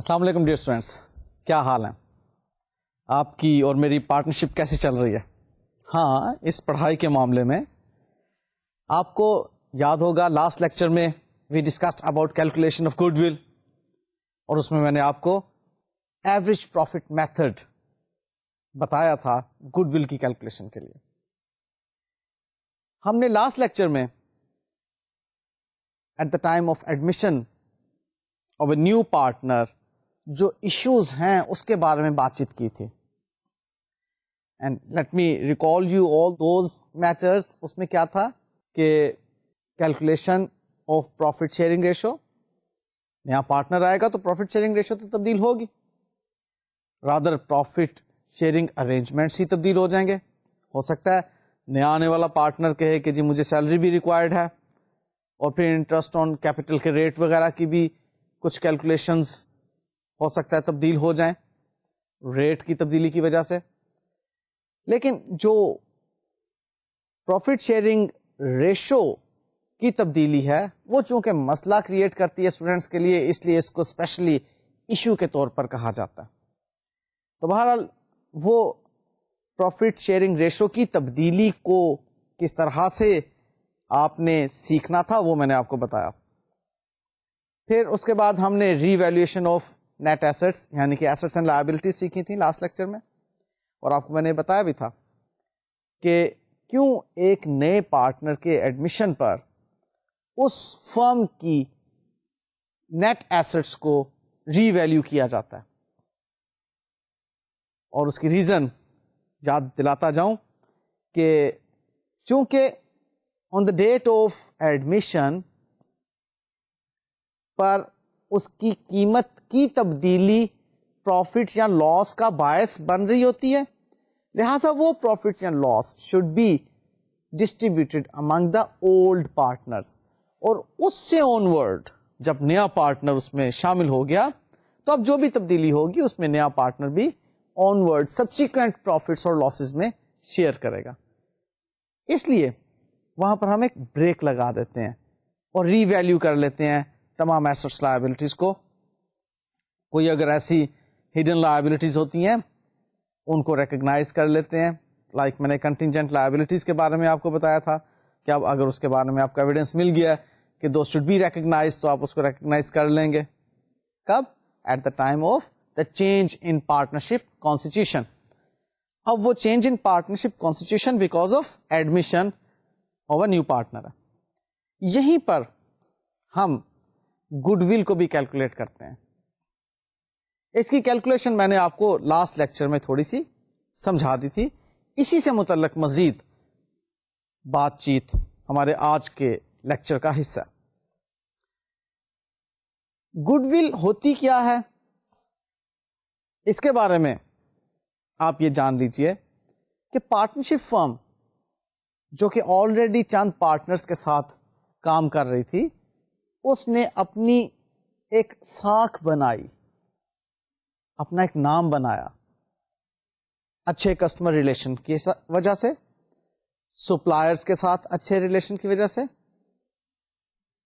السلام علیکم dear students, کیا حال ہیں آپ کی اور میری پارٹنرشپ کیسی چل رہی ہے؟ ہاں، اس پڑھائی کے معاملے میں آپ کو یاد ہوگا لاسٹ لیکچر میں we discussed about calculation of goodwill, اور اس میں نے آپ کو ایوریج پروفٹ میتھڈ بتایا تھا گڈ ول کی کیلکولیشن کے لیے. ہم نے لاسٹ لیکچر میں at the time of admission of a new partner جو ایشوز ہیں اس کے بارے میں بات چیت کی تھی. And let me recall you all those matters. اس میں کیا تھا کہ calculation of profit sharing ratio, نیا پارٹنر آئے گا تو پروفٹ شیئرنگ ریشو تو تبدیل ہوگی، رادر پروفٹ شیئرنگ ارینجمنٹس ہی تبدیل ہو جائیں گے. ہو سکتا ہے نیا آنے والا پارٹنر کہے کہ جی مجھے سیلری بھی ریکوائرڈ ہے، اور پھر انٹرسٹ آن کیپٹل کے ریٹ وغیرہ کی بھی کچھ کیلکولیشنز ہو سکتا ہے تبدیل ہو جائیں ریٹ کی تبدیلی کی وجہ سے. لیکن جو پروفٹ شیئرنگ ریشو کی تبدیلی ہے وہ چونکہ مسئلہ کریٹ کرتی ہے اسٹوڈینٹس کے لیے، اس لیے اس کو اسپیشلی ایشو کے طور پر کہا جاتا ہے. تو بہرحال وہ پروفٹ شیئرنگ ریشو کی تبدیلی کو کس طرح سے آپ نے سیکھنا تھا وہ میں نے آپ کو بتایا. پھر اس کے بعد ہم نے ری ویلیویشن آف نیٹ ایسٹس یعنی کہ ایسٹس اینڈ لائبلٹیز سیکھی تھی لاسٹ لیکچر میں، اور آپ کو میں نے بتایا بھی تھا کہ کیوں ایک نئے پارٹنر کے ایڈمیشن پر اس فرم کی نیٹ ایسٹس کو ری ویلیو کیا جاتا ہے. اور اس کی ریزن یاد دلاتا جاؤں کہ چونکہ آن دا ڈیٹ آف ایڈمیشن پر اس کی قیمت کی تبدیلی پروفٹ یا لاس کا باعث بن رہی ہوتی ہے، لہذا وہ پروفٹ یا loss should be distributed among the old partners. اور اس سے آن ورڈ جب نیا پارٹنر اس میں شامل ہو گیا تو اب جو بھی تبدیلی ہوگی اس میں نیا پارٹنر بھی آن ورڈ سبسیکوینٹ پروفٹس اور لاسز میں شیئر کرے گا. اس لیے وہاں پر ہم ایک بریک لگا دیتے ہیں اور ری ویلیو کر لیتے ہیں تمام ایسٹس لائبلٹیز کو. کوئی اگر ایسی ہڈن لائبلٹیز ہوتی ہیں ان کو ریکگنائز کر لیتے ہیں، لائک میں نے کنٹینجنٹ لائبلٹیز کے بارے میں آپ کو بتایا تھا کہ اب اگر اس کے بارے میں آپ کو ایویڈنس مل گیا کہ دو شوڈ بی ریکگنائز تو آپ اس کو ریکگنائز کر لیں گے. کب؟ At the time of the change in partnership constitution. اب وہ change in partnership constitution because of admission of a new partner ہے. یہیں پر ہم گڈ ول کو بھی کیلکولیٹ کرتے ہیں. اس کی کیلکولیشن میں نے آپ کو لاسٹ لیکچر میں تھوڑی سی سمجھا دی تھی. اسی سے متعلق مزید بات چیت ہمارے آج کے لیکچر کا حصہ. گڈ ول ہوتی کیا ہے اس کے بارے میں آپ یہ جان لیجئے کہ پارٹنرشپ فرم جو کہ آلریڈی چند پارٹنرز کے ساتھ کام کر رہی تھی اس نے اپنی ایک ساکھ بنائی، اپنا ایک نام بنایا اچھے کسٹمر ریلیشن کی وجہ سے، سپلائرز کے ساتھ اچھے ریلیشن کی وجہ سے،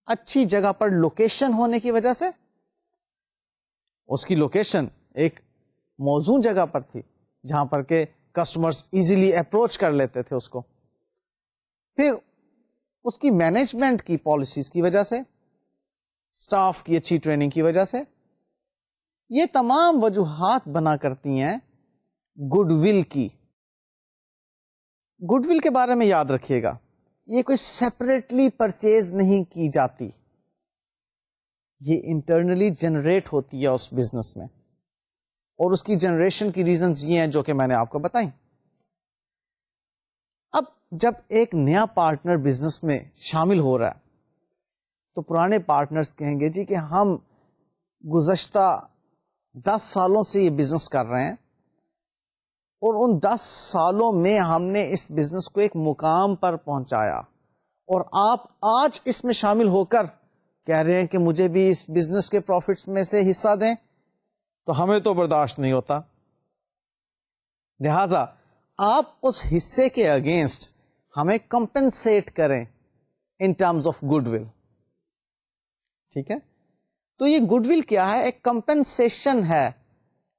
اچھی جگہ پر لوکیشن ہونے کی وجہ سے. اس کی لوکیشن ایک موزوں جگہ پر تھی جہاں پر کہ کسٹمرز ایزیلی اپروچ کر لیتے تھے اس کو. پھر اس کی مینجمنٹ کی پالیسیز کی وجہ سے، اسٹاف کی اچھی ٹریننگ کی وجہ سے. یہ تمام وجوہات بنا کرتی ہیں گڈ ول کی. گڈ ول کے بارے میں یاد رکھیے گا یہ کوئی سیپریٹلی پرچیز نہیں کی جاتی، یہ انٹرنلی جنریٹ ہوتی ہے اس بزنس میں، اور اس کی جنریشن کی ریزنز یہ ہیں جو کہ میں نے آپ کو بتائیں. اب جب ایک نیا پارٹنر بزنس میں شامل ہو رہا ہے تو پرانے پارٹنرز کہیں گے جی کہ ہم گزشتہ 10 سالوں سے یہ بزنس کر رہے ہیں اور ان 10 سالوں میں ہم نے اس بزنس کو ایک مقام پر پہنچایا، اور آپ آج اس میں شامل ہو کر کہہ رہے ہیں کہ مجھے بھی اس بزنس کے پروفٹس میں سے حصہ دیں، تو ہمیں تو برداشت نہیں ہوتا. لہذا آپ اس حصے کے اگینسٹ ہمیں کمپنسیٹ کریں ان ٹرمز آف گڈ ول. ٹھیک ہے؟ تو یہ گڈ ول کیا ہے؟ ایک کمپنسیشن ہے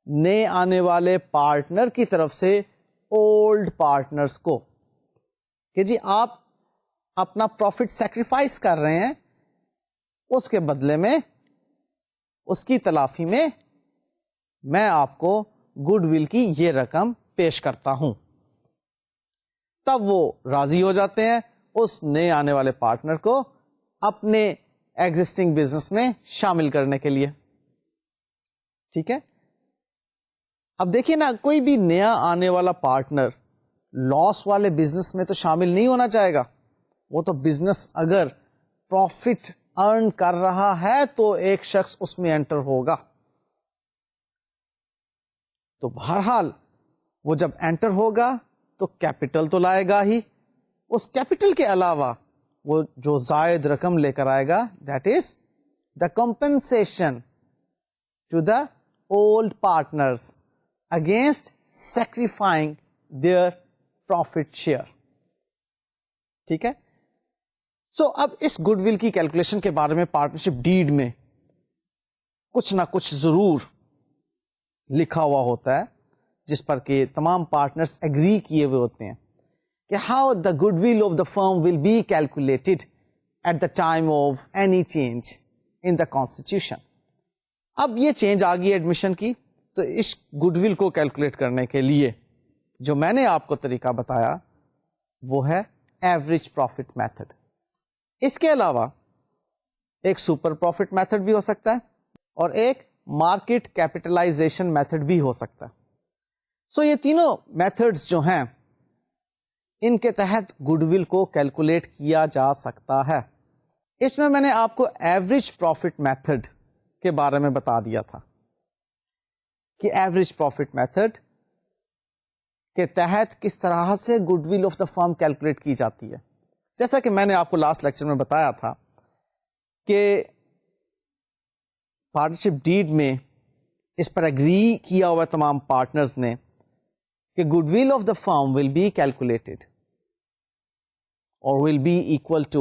نئے آنے والے پارٹنر کی طرف سے اولڈ پارٹنرز کو کہ جی آپ اپنا پروفٹ سیکریفائس کر رہے ہیں، اس کے بدلے میں، اس کی تلافی میں میں آپ کو گڈ ول کی یہ رقم پیش کرتا ہوں. تب وہ راضی ہو جاتے ہیں اس نئے آنے والے پارٹنر کو اپنے ایگزسٹنگ بزنس میں شامل کرنے کے لیے. ٹھیک ہے، اب دیکھیے نا، کوئی بھی نیا آنے والا پارٹنر لاس والے بزنس میں تو شامل نہیں ہونا چاہے گا. وہ تو بزنس اگر پروفٹ ارن کر رہا ہے تو ایک شخص اس میں انٹر ہوگا. تو بہرحال وہ جب انٹر ہوگا تو کیپٹل تو لائے گا ہی، اس کیپٹل کے علاوہ وہ جو زائد رقم لے کر آئے گا، that is the compensation to the old partners against sacrificing their profit share. ٹھیک ہے، سو اب اس گڈ ول کی کیلکولیشن کے بارے میں پارٹنرشپ ڈیڈ میں کچھ نہ کچھ ضرور لکھا ہوا ہوتا ہے جس پر کہ تمام پارٹنرز ایگری کیے ہوئے ہوتے ہیں کہ how the goodwill of the firm will be calculated at the time of any change in the constitution. اب یہ چینج آ گئی ایڈمیشن کی، تو اس گڈ ول کو کیلکولیٹ کرنے کے لیے جو میں نے آپ کو طریقہ بتایا وہ ہے ایوریج پروفٹ میتھڈ. اس کے علاوہ ایک سپر پروفٹ میتھڈ بھی ہو سکتا ہے اور ایک مارکیٹ کیپٹلائزیشن میتھڈ بھی ہو سکتا ہے. سو یہ تینوں میتھڈز جو ہیں ان کے تحت گڈ ول کو کیلکولیٹ کیا جا سکتا ہے. اس میں نے آپ کو ایوریج پروفٹ میتھڈ کے بارے میں بتا دیا تھا کہ ایوریج پروفٹ میتھڈ کے تحت کس طرح سے good will of the firm calculate کی جاتی ہے. جیسا کہ میں نے آپ کو لاسٹ لیکچر میں بتایا تھا کہ پارٹنرشپ ڈیڈ میں اس پر اگری کیا ہوا تمام پارٹنرز نے کہ goodwill of the firm will be calculated اور will be equal to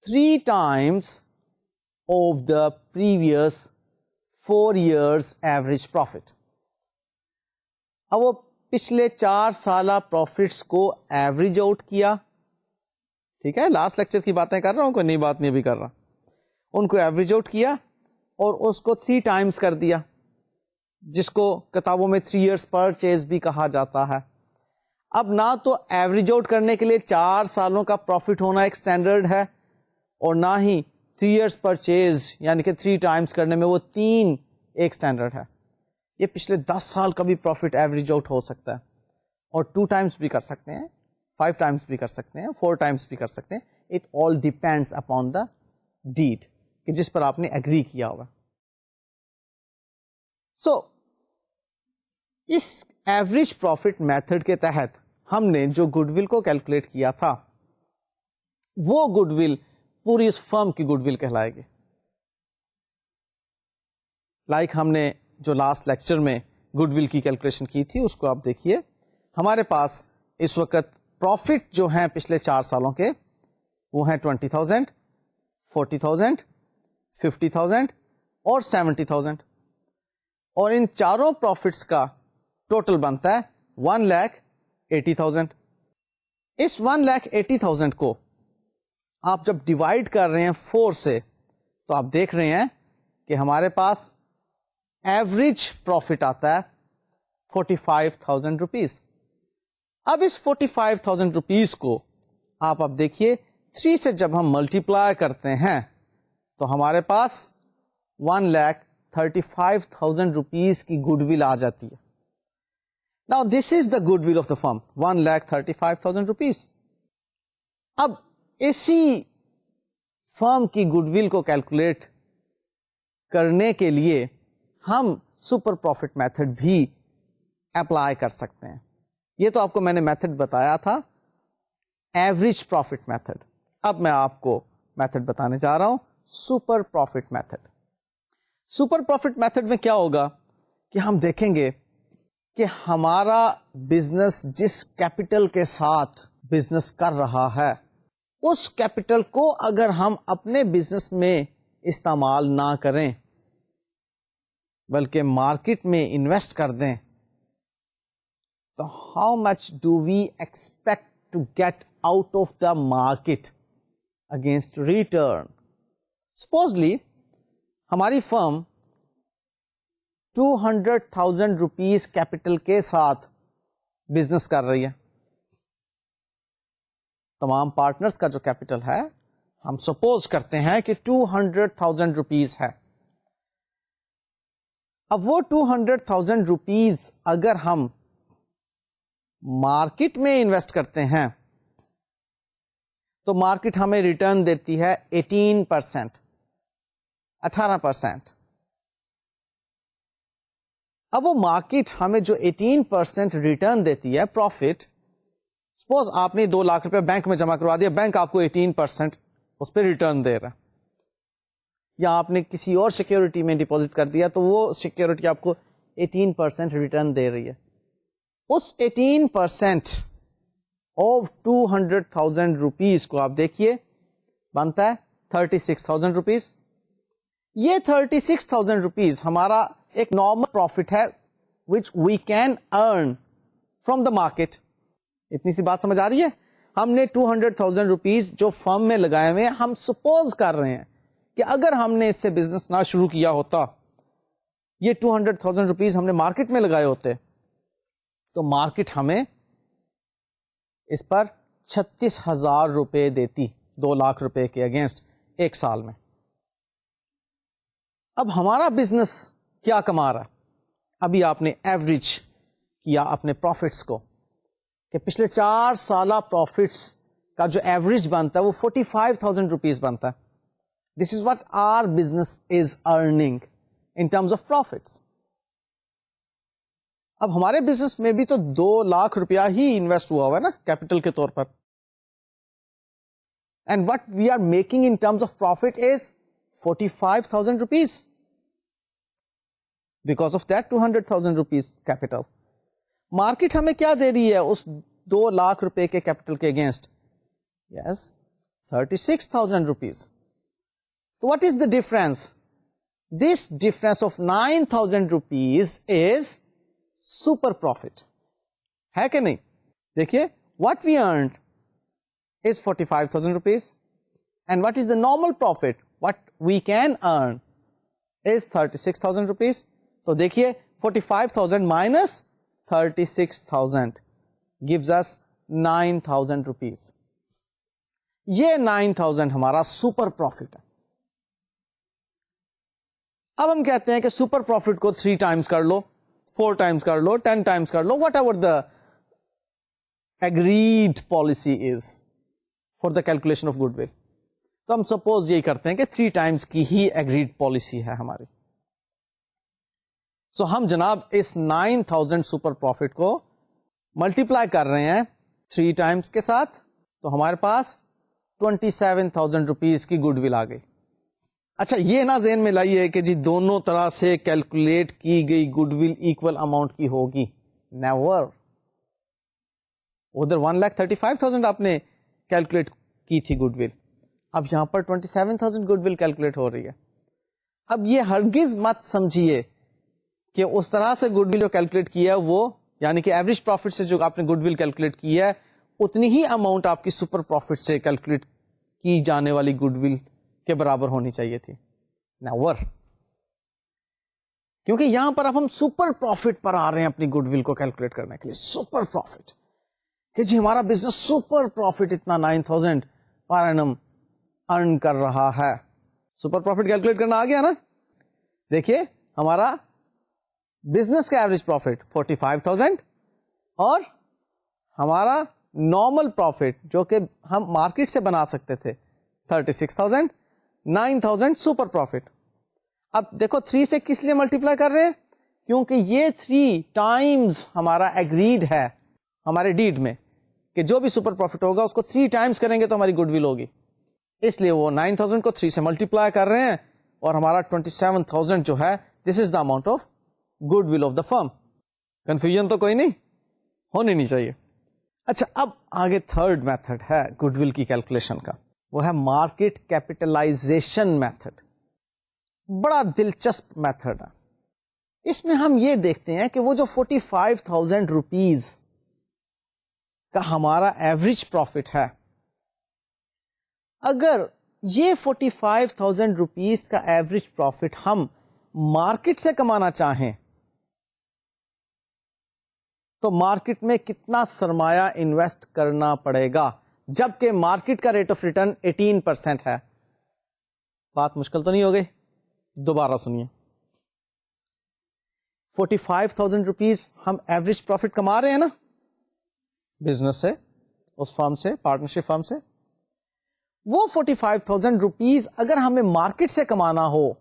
3 times of the previous 4 years average profit. اب وہ پچھلے 4 سالہ پروفٹس کو ایوریج آؤٹ کیا. ٹھیک ہے، لاسٹ لیکچر کی باتیں کر رہا ہوں، کوئی نئی بات نہیں ابھی کر رہا. ان کو ایوریج آؤٹ کیا اور اس کو 3 ٹائمز کر دیا، جس کو کتابوں میں 3 years پرچیز بھی کہا جاتا ہے. اب نہ تو ایوریج آؤٹ کرنے کے لیے 4 سالوں کا پروفٹ ہونا ایک سٹینڈرڈ ہے اور نہ ہی 3 years پرچیز یعنی کہ 3 ٹائمز کرنے میں وہ 3 ایک سٹینڈرڈ ہے. یہ پچھلے 10 سال کا بھی پروفٹ ایوریج آؤٹ ہو سکتا ہے اور 2 ٹائمز بھی کر سکتے ہیں، 5 ٹائمز بھی کر سکتے ہیں، 4 ٹائمز بھی کر سکتے ہیں. It all depends upon the deed کہ جس پر آپ نے ایگری کیا ہوگا. سو اس ایوریج پروفٹ میتھڈ کے تحت ہم نے جو گڈ ول کو کیلکولیٹ کیا تھا وہ گڈ ول پوری اس فرم کی گڈ ول کہلائے گی. لائک ہم نے جو لاسٹ لیکچر میں گڈ ول کی کیلکولیشن کی تھی اس کو آپ دیکھیے. ہمارے پاس اس وقت پروفٹ جو ہیں پچھلے 4 سالوں کے وہ ہیں 20,000, 40,000, 50,000 اور 70,000 اور ان چاروں پروفٹس کا ٹوٹل بنتا ہے 1,80,000. اس 1,80,000 کو آپ جب ڈیوائڈ کر رہے ہیں 4 سے تو آپ دیکھ رہے ہیں کہ ہمارے پاس ایوریج پروفٹ آتا ہے 45,000 روپیز. اب اس 45,000 روپیز کو آپ اب دیکھیے 3 سے جب ہم ملٹیپلائی کرتے ہیں تو ہمارے پاس 1,35,000 روپیز کی گڈ ول آ جاتی ہے. Now this is the goodwill of the firm, 1,35,000 rupees. اب اسی فرم کی گڈ ول کو کیلکولیٹ کرنے کے لیے ہم سپر پروفٹ میتھڈ بھی اپلائی کر سکتے ہیں. یہ تو آپ کو میں نے میتھڈ بتایا تھا ایوریج پروفٹ میتھڈ. اب میں آپ کو میتھڈ بتانے جا رہا ہوں super profit method. Super profit method میں کیا ہوگا کہ ہم دیکھیں گے کہ ہمارا بزنس جس کیپٹل کے ساتھ بزنس کر رہا ہے اس کیپٹل کو اگر ہم اپنے بزنس میں استعمال نہ کریں بلکہ مارکیٹ میں انویسٹ کر دیں, تو how much do we expect to get out of the market against return? Supposedly ہماری فرم 200,000 روپیز کیپٹل کے ساتھ بزنس کر رہی ہے. تمام پارٹنرز کا جو کیپٹل ہے ہم سپوز کرتے ہیں کہ 200,000 روپیز ہے. اب وہ 200,000 روپیز اگر ہم مارکیٹ میں انویسٹ کرتے ہیں تو مارکیٹ ہمیں ریٹرن دیتی ہے 18%. اب وہ مارکیٹ ہمیں جو 18% ریٹرن دیتی ہے پروفٹ، سپوز آپ نے 2 لاکھ روپے بینک میں جمع کروا دیا، بینک آپ کو 18% اس پہ ریٹرن دے رہا ہے، یا آپ نے کسی اور سیکیورٹی میں ڈپازٹ کر دیا تو وہ سیکیورٹی آپ کو 18% ریٹرن دے رہی ہے. اس 18% آف 200,000 روپیز کو آپ دیکھیے بنتا ہے 36,000 روپیز. یہ 36,000 روپیز ہمارا ایک نارمل پروفٹ ہے which we can earn from the market. اتنی سی بات سمجھ آ رہی ہے؟ ہم نے 200,000 روپیز جو فرم میں لگائے ہوئے ہیں، ہم سپوز کر رہے ہیں کہ اگر ہم نے اس سے بزنس نہ شروع کیا ہوتا، یہ 200,000 روپیز ہم نے مارکیٹ میں لگائے ہوتے، تو مارکیٹ ہمیں اس پر 36,000 روپے دیتی 2 لاکھ روپے کے اگینسٹ ایک سال میں. اب ہمارا بزنس کیا کما رہا ہے؟ ابھی آپ نے ایوریج کیا اپنے پروفٹس کو کہ پچھلے 4 سالہ پروفٹس کا جو ایوریج بنتا ہے وہ 45,000 روپیز بنتا ہے. This is what our business is earning in terms of profits. اب ہمارے بزنس میں بھی تو 2 لاکھ روپیہ ہی انویسٹ ہوا ہے نا کیپٹل کے طور پر. And what we are making in terms of profit is 45,000 rupees because of that 200,000 rupees capital. Market ہمیں کیا دے رہی ہے اس 2 لاکھ روپے کے کیپٹل کے اگینسٹ؟ Yes 36,000 rupees. تو what is the difference? This difference of 9,000 rupees is super profit ہے کہ نہیں؟ دیکھیے what we earned is 45,000 rupees and what is the normal profit what we can earn is 36,000 rupees. تو دیکھیے 45,000 minus 36,000 gives us 9,000 rupees. یہ 9,000 ہمارا super profit ہے. اب ہم کہتے ہیں کہ سپر پروفٹ کو 3 times کر لو، 4 times کر لو، 10 times کر لو، whatever the agreed policy is for the calculation of goodwill. تو ہم سپوز یہی کرتے ہیں کہ 3 times کی ہی agreed policy ہے ہماری. سو ہم جناب اس 9,000 سپر پروفٹ کو ملٹیپلائی کر رہے ہیں 3 times کے ساتھ، تو ہمارے پاس 27,000 روپیز کی گڈ ول آ گئی. اچھا یہ نہ ذہن میں لائیے کہ جی دونوں طرح سے کیلکولیٹ کی گئی گڈ ول ایکول اماؤنٹ کی ہوگی. نیور. ادھر 1,35,000 آپ نے کیلکولیٹ کی تھی گڈ ول، اب یہاں پر 27,000 گڈ ول کیلکولیٹ ہو رہی ہے. اب یہ ہرگز مت سمجھیے کہ اس طرح سے گڈ ول جو کیلکولیٹ کیا ہے وہ یعنی کہ ایوریج پروفٹ سے جو آپ نے گڈ ول کیلکولیٹ کی ہے اتنی ہی اماؤنٹ آپ کی سپر پروفٹ سے کیلکولیٹ کی جانے والی گڈ ول کے برابر ہونی چاہیے تھی. نیور. کیونکہ یہاں پر اب ہم سپر پروفٹ پر آ رہے ہیں اپنی گڈ ول کو کیلکولیٹ کرنے کے لیے. سپر پروفٹ کہ جی ہمارا بزنس سپر پروفٹ اتنا 9,000 پر اینم ارن کر رہا ہے. سپر پروفٹ کیلکولیٹ کرنا آ گیا نا. دیکھیے ہمارا بزنس کا ایوریج پروفٹ 45,000 اور ہمارا نارمل پروفٹ جو کہ ہم مارکیٹ سے بنا سکتے تھے 36,000، 9,000 سپر پروفٹ. اب دیکھو 3 سے کس لیے ملٹیپلائی کر رہے ہیں؟ کیونکہ یہ 3 times ہمارا ایگریڈ ہے ہمارے ڈیڈ میں کہ جو بھی سپر پروفٹ ہوگا اس کو 3 times کریں گے تو ہماری گڈ ول ہوگی. اس لیے وہ 9,000 کو 3 سے ملٹیپلائی کر رہے ہیں اور ہمارا 27,000 جو ہے this is the amount of goodwill of the firm. Confusion تو کوئی نہیں ہونی نہیں چاہیے. اچھا اب آگے 3rd میتھڈ ہے گڈ ول کی کیلکولیشن کا، وہ ہے مارکیٹ کیپٹلائزیشن میتھڈ. بڑا دلچسپ میتھڈ ہے. اس میں ہم یہ دیکھتے ہیں کہ وہ جو 45,000 روپیز کا ہمارا ایوریج پروفٹ ہے, اگر یہ 45,000 روپیز کا ایوریج پروفٹ ہم مارکیٹ سے کمانا چاہیں تو مارکیٹ میں کتنا سرمایہ انویسٹ کرنا پڑے گا, جبکہ مارکیٹ کا ریٹ آف ریٹرن 18% ہے. بات مشکل تو نہیں ہو گئی؟ دوبارہ سنیے. 45,000 روپیز ہم ایوریج پروفٹ کما رہے ہیں نا بزنس سے, اس فرم سے, پارٹنرشپ فرم سے. وہ 45,000 روپیز اگر ہمیں مارکیٹ سے کمانا ہو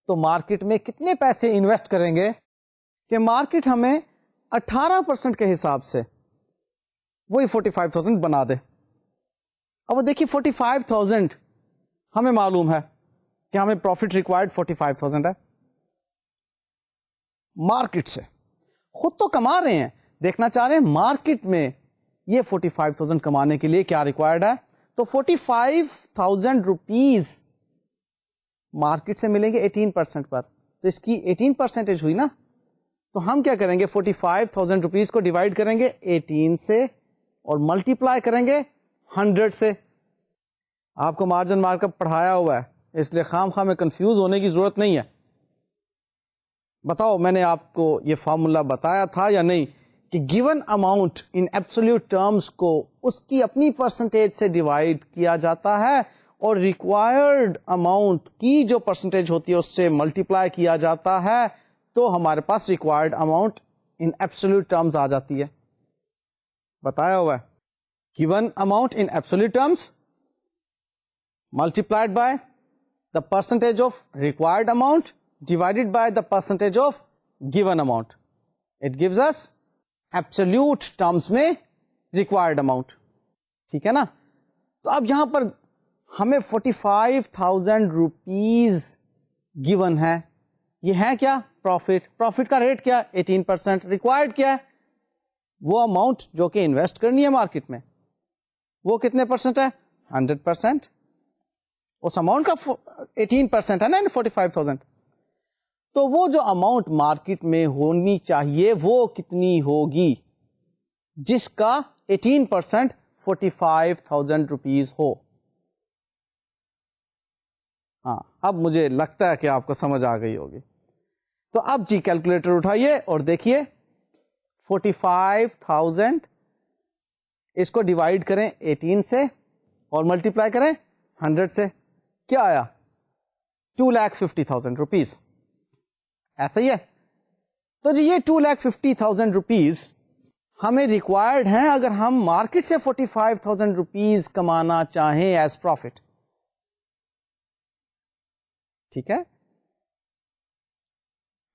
تو مارکیٹ میں کتنے پیسے انویسٹ کریں گے کہ مارکیٹ ہمیں 18% کے حساب سے وہی 45,000 بنا دے. اب وہ دیکھیے 45,000 ہمیں معلوم ہے کہ ہمیں پروفٹ ریکوائرڈ 45,000 ہے مارکیٹ سے, خود تو کما رہے ہیں, دیکھنا چاہ رہے ہیں مارکیٹ میں یہ 45,000 کمانے کے لیے کیا ریکوائرڈ ہے. تو 45,000 روپیز مارکیٹ سے ملیں گے 18% پر, تو اس کی 18% ہوئی نا. تو ہم کیا کریں گے, 45,000 روپیز کو ڈیوائڈ کریں گے 18 سے اور ملٹیپلائی کریں گے 100 سے. آپ کو مارجن مارک اپ پڑھایا ہوا ہے, اس لیے خام خواہ میں کنفیوز ہونے کی ضرورت نہیں ہے. بتاؤ میں نے آپ کو یہ فارمولا بتایا تھا یا نہیں کہ گیون اماؤنٹ ان ایبسولوٹ ٹرمز کو اس کی اپنی پرسنٹیج سے ڈیوائڈ کیا جاتا ہے اور ریکوائرڈ اماؤنٹ کی جو پرسنٹیج ہوتی ہے اس سے ملٹیپلائی کیا جاتا ہے, تو ہمارے پاس ریکوائرڈ اماؤنٹ ان ایبسولوٹ ٹرمز آ جاتی ہے. بتایا ہوا ہے given amount in absolute terms multiplied by the percentage of required amount divided by the percentage of given amount. It gives us absolute terms میں required amount. ٹھیک ہے نا. تو اب یہاں پر ہمیں 45,000 روپیز given ہے, یہ ہے کیا پروفٹ کا ریٹ کیا 18%, ریکوائرڈ کیا ہے وہ اماؤنٹ جو کہ انویسٹ کرنی ہے مارکیٹ میں, وہ کتنے پرسنٹ ہے 100%. اس اماؤنٹ کا 18% ہے نا 45,000. تو وہ جو اماؤنٹ مارکیٹ میں ہونی چاہیے وہ کتنی ہوگی جس کا 18% 45,000 روپیز ہو. ہاں اب مجھے لگتا ہے کہ آپ کو سمجھ آ گئی ہوگی. تو اب جی کیلکولیٹر اٹھائیے اور دیکھیے 45,000 اس کو ڈیوائڈ کریں 18 سے اور ملٹیپلائی کریں 100 سے, کیا آیا 2,50,000 روپیز. ایسا ہی ہے. تو جی یہ 2,50,000 روپیز ہمیں ریکوائرڈ ہیں اگر ہم مارکیٹ سے 45,000 روپیز کمانا چاہیں ایز پروفٹ. ٹھیک ہے,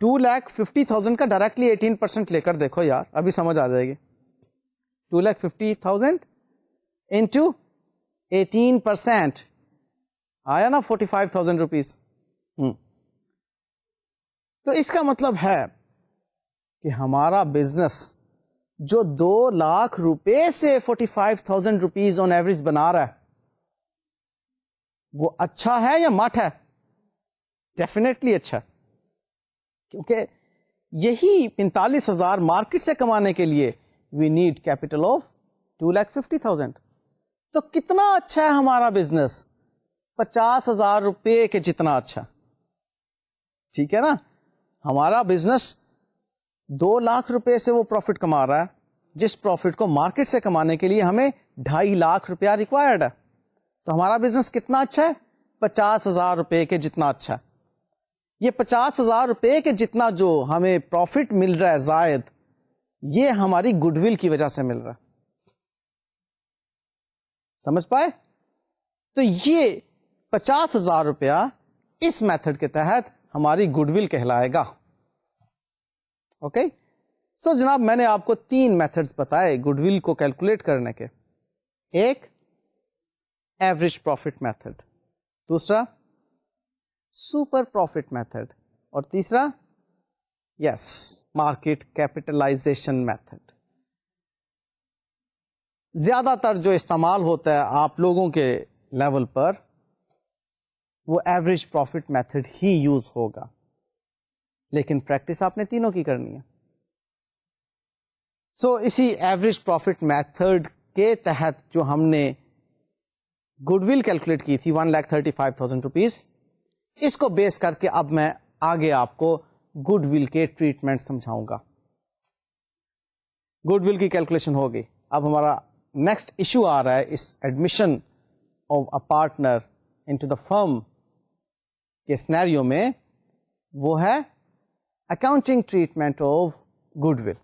2,50,000 کا ڈائریکٹلی 18% لے کر دیکھو یار, ابھی سمجھ آ جائے گی. 2,50,000 انٹو 18% آیا نا 45,000 روپیز. تو اس کا مطلب ہے کہ ہمارا بزنس جو 2,00,000 روپے سے 45,000 روپیز آن ایوریج بنا رہا ہے وہ اچھا ہے یا مٹ ہے؟ ڈیفینیٹلی اچھا, کیونکہ یہی 45,000 مارکیٹ سے کمانے کے لیے وی نیڈ کیپٹل آف 2,50,000. تو کتنا اچھا ہے ہمارا بزنس, 50,000 روپے کے جتنا اچھا. ٹھیک ہے نا, ہمارا بزنس 2,00,000 روپے سے وہ پروفٹ کما رہا ہے جس پروفٹ کو مارکیٹ سے کمانے کے لیے ہمیں 2,50,000 روپیہ ریکوائرڈ ہے. تو ہمارا بزنس کتنا اچھا ہے 50,000 روپے کے جتنا اچھا. یہ 50,000 روپے کے جتنا جو ہمیں پروفٹ مل رہا ہے زائد, یہ ہماری گڈ ول کی وجہ سے مل رہا ہے. سمجھ پائے؟ تو یہ 50,000 روپیہ اس میتھڈ کے تحت ہماری گڈ ول کہلائے گا. اوکے سو جناب میں نے آپ کو 3 میتھڈز بتائے گڈ ول کو کیلکولیٹ کرنے کے. ایک ایوریج پروفٹ میتھڈ, دوسرا سپر پروفٹ میتھڈ, اور تیسرا یس مارکیٹ کیپٹلائزیشن میتھڈ. زیادہ تر جو استعمال ہوتا ہے آپ لوگوں کے لیول پر وہ ایوریج پروفٹ میتھڈ ہی یوز ہوگا. لیکن پریکٹس آپ نے تینوں کی کرنی ہے. سو اسی ایوریج پروفٹ میتھڈ کے تحت جو ہم نے گڈ ول کیلکولیٹ کی تھی 1,35,000 روپیز, اس کو بیس کر کے اب میں آگے آپ کو گڈ ول کے ٹریٹمنٹ سمجھاؤں گا. گڈ ول کی کیلکولیشن ہو گئی. اب ہمارا نیکسٹ ایشو آ رہا ہے اس admission of a partner into the firm کے سینیریو میں, وہ ہے accounting treatment of goodwill.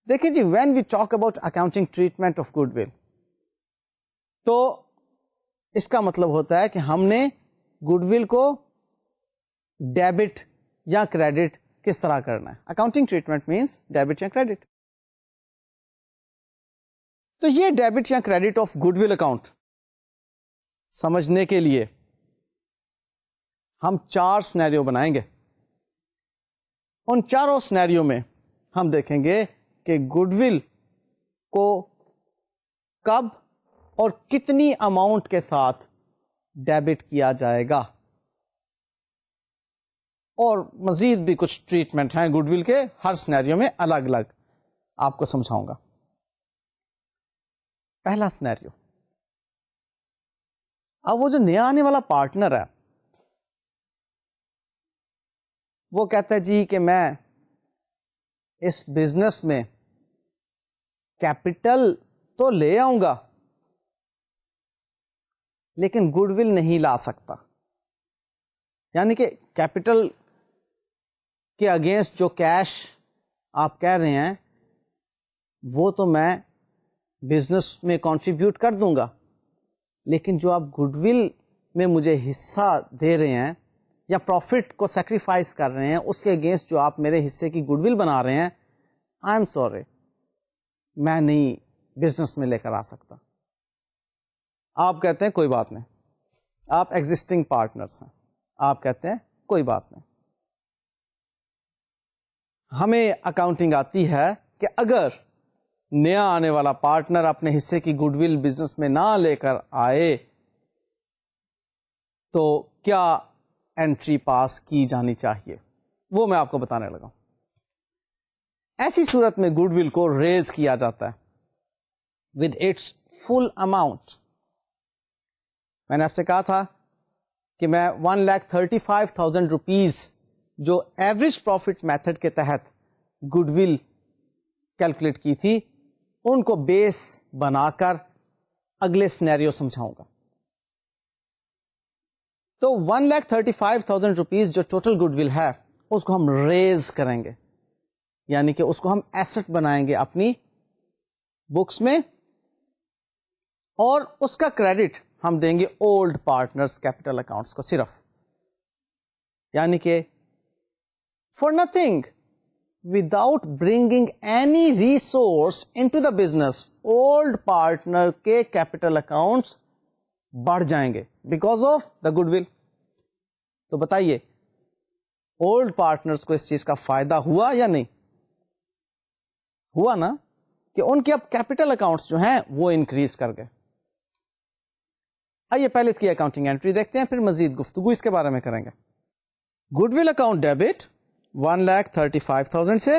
دیکھیے جی, when we talk about accounting treatment of goodwill, تو اس کا مطلب ہوتا ہے کہ ہم نے گڈ ول کو ڈیبٹ یا کریڈٹ کس طرح کرنا ہے. اکاؤنٹنگ ٹریٹمنٹ مینس ڈیبٹ یا کریڈٹ. تو یہ ڈیبٹ یا credit of goodwill account سمجھنے کے لیے ہم 4 سینیریو بنائیں گے. ان چاروں سینیریو میں ہم دیکھیں گے کہ گڈ ول کو کب اور کتنی اماؤنٹ کے ساتھ ڈیبٹ کیا جائے گا, اور مزید بھی کچھ ٹریٹمنٹ ہیں گڈ ول کے, ہر سینیریو میں الگ الگ آپ کو سمجھاؤں گا. پہلا سینیریو, اب وہ جو نیا آنے والا پارٹنر ہے وہ کہتا ہے جی کہ میں اس بزنس میں کیپٹل تو لے آؤں گا لیکن گڈ ول نہیں لا سکتا. یعنی کہ کیپٹل کے اگینسٹ جو کیش آپ کہہ رہے ہیں وہ تو میں بزنس میں کنٹریبیوٹ کر دوں گا, لیکن جو آپ گڈ ول میں مجھے حصہ دے رہے ہیں یا پروفٹ کو سیکریفائس کر رہے ہیں, اس کے اگینسٹ جو آپ میرے حصے کی گڈ ول بنا رہے ہیں, آئی ایم سوری, میں نہیں بزنس میں لے کر آ سکتا. آپ کہتے ہیں کوئی بات نہیں, آپ ایگزسٹنگ پارٹنرس ہیں, آپ کہتے ہیں کوئی بات نہیں. ہمیں اکاؤنٹنگ آتی ہے کہ اگر نیا آنے والا پارٹنر اپنے حصے کی گڈ ول بزنس میں نہ لے کر آئے تو کیا انٹری پاس کی جانی چاہیے, وہ میں آپ کو بتانے لگا. ایسی صورت میں گڈ ول کو ریز کیا جاتا ہے ود اٹس فل اماؤنٹ. میں نے آپ سے کہا تھا کہ میں 1,35,000 روپیز جو ایوریج پروفٹ میتھڈ کے تحت گڈ ول کیلکولیٹ کی تھی, ان کو بیس بنا کر اگلے سینیریو سمجھاؤں گا. تو 1,35,000 روپیز جو ٹوٹل گڈ ول ہے اس کو ہم ریز کریں گے, یعنی کہ اس کو ہم ایسٹ بنائیں گے اپنی بکس میں, اور اس کا کریڈٹ ہم دیں گے اولڈ پارٹنرز کیپٹل اکاؤنٹس کو صرف. یعنی کہ for nothing without bringing any resource into the business, old partner کے کیپٹل اکاؤنٹس بڑھ جائیں گے because of the goodwill. تو بتائیے اولڈ پارٹنرز کو اس چیز کا فائدہ ہوا یا نہیں ہوا؟ نا, کہ ان کے اب کیپٹل اکاؤنٹس جو ہیں وہ انکریز کر گئے. آئیے پہلے اس کی اکاؤنٹنگ انٹری دیکھتے ہیں, پھر مزید گفتگو اس کے بارے میں کریں گے. گڈ ول اکاؤنٹ ڈیبٹ 1,35,000 سے,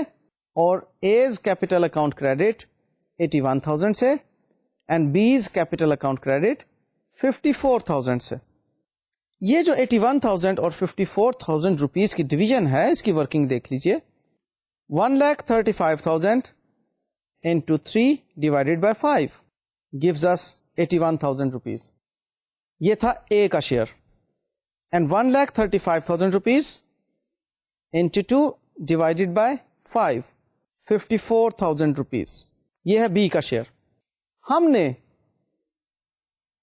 اور A's کیپٹل اکاؤنٹ کریڈٹ 81,000 سے, and B's capital account credit 54,000 سے. یہ جو 81,000 اور 54,000 روپیز کی ڈویژن ہے, اس کی ورکنگ دیکھ لیجئے. 1,35,000 into 3 divided by 5 gives us 81,000 rupees. یہ تھا A کا share. And 1,35,000 rupees into 2 divided by 5 54,000 rupees. یہ ہے B کا شیئر. ہم نے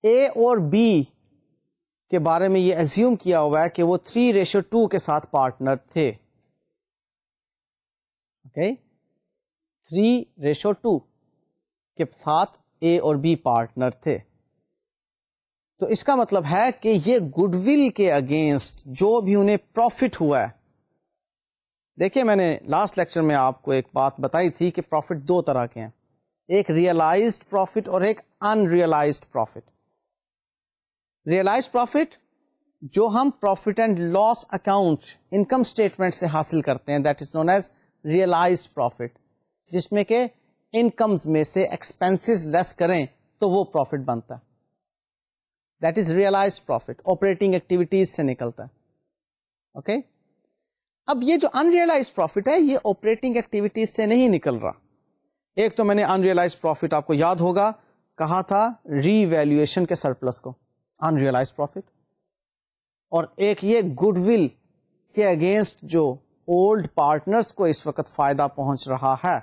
A اور B کے بارے میں یہ ایزیوم کیا ہوا ہے کہ وہ 3:2 کے ساتھ پارٹنر تھے. اوکے, 3:2 کے ساتھ A اور B پارٹنر تھے. تو اس کا مطلب ہے کہ یہ گڈ ول کے اگینسٹ جو بھی انہیں پروفٹ ہوا ہے, دیکھیے میں نے لاسٹ لیکچر میں آپ کو ایک بات بتائی تھی کہ پروفٹ 2 طرح کے ہیں, ایک ریئلائزڈ پروفٹ اور ایک unrealised profit. Realise profit جو ہم profit and loss account income statement سے حاصل کرتے ہیں, that is known as realised profit, جس میں کہ انکمز میں سے ایکسپینسز لیس کریں تو وہ پروفٹ بنتا ہے. That is realised profit, operating activities سے نکلتا ہے. اوکے اب یہ جو ان ریئلائزڈ پروفٹ ہے یہ آپریٹنگ ایکٹیویٹیز سے نہیں نکل رہا. ایک تو میں نے ان ریئلائزڈ پروفٹ آپ کو یاد ہوگا کہا تھا ری ویلیویشن کے سرپلس کو ان ریئلائزڈ پروفٹ, اور ایک یہ گڈ ول کے اگینسٹ جو اولڈ پارٹنرز کو اس وقت فائدہ پہنچ رہا ہے,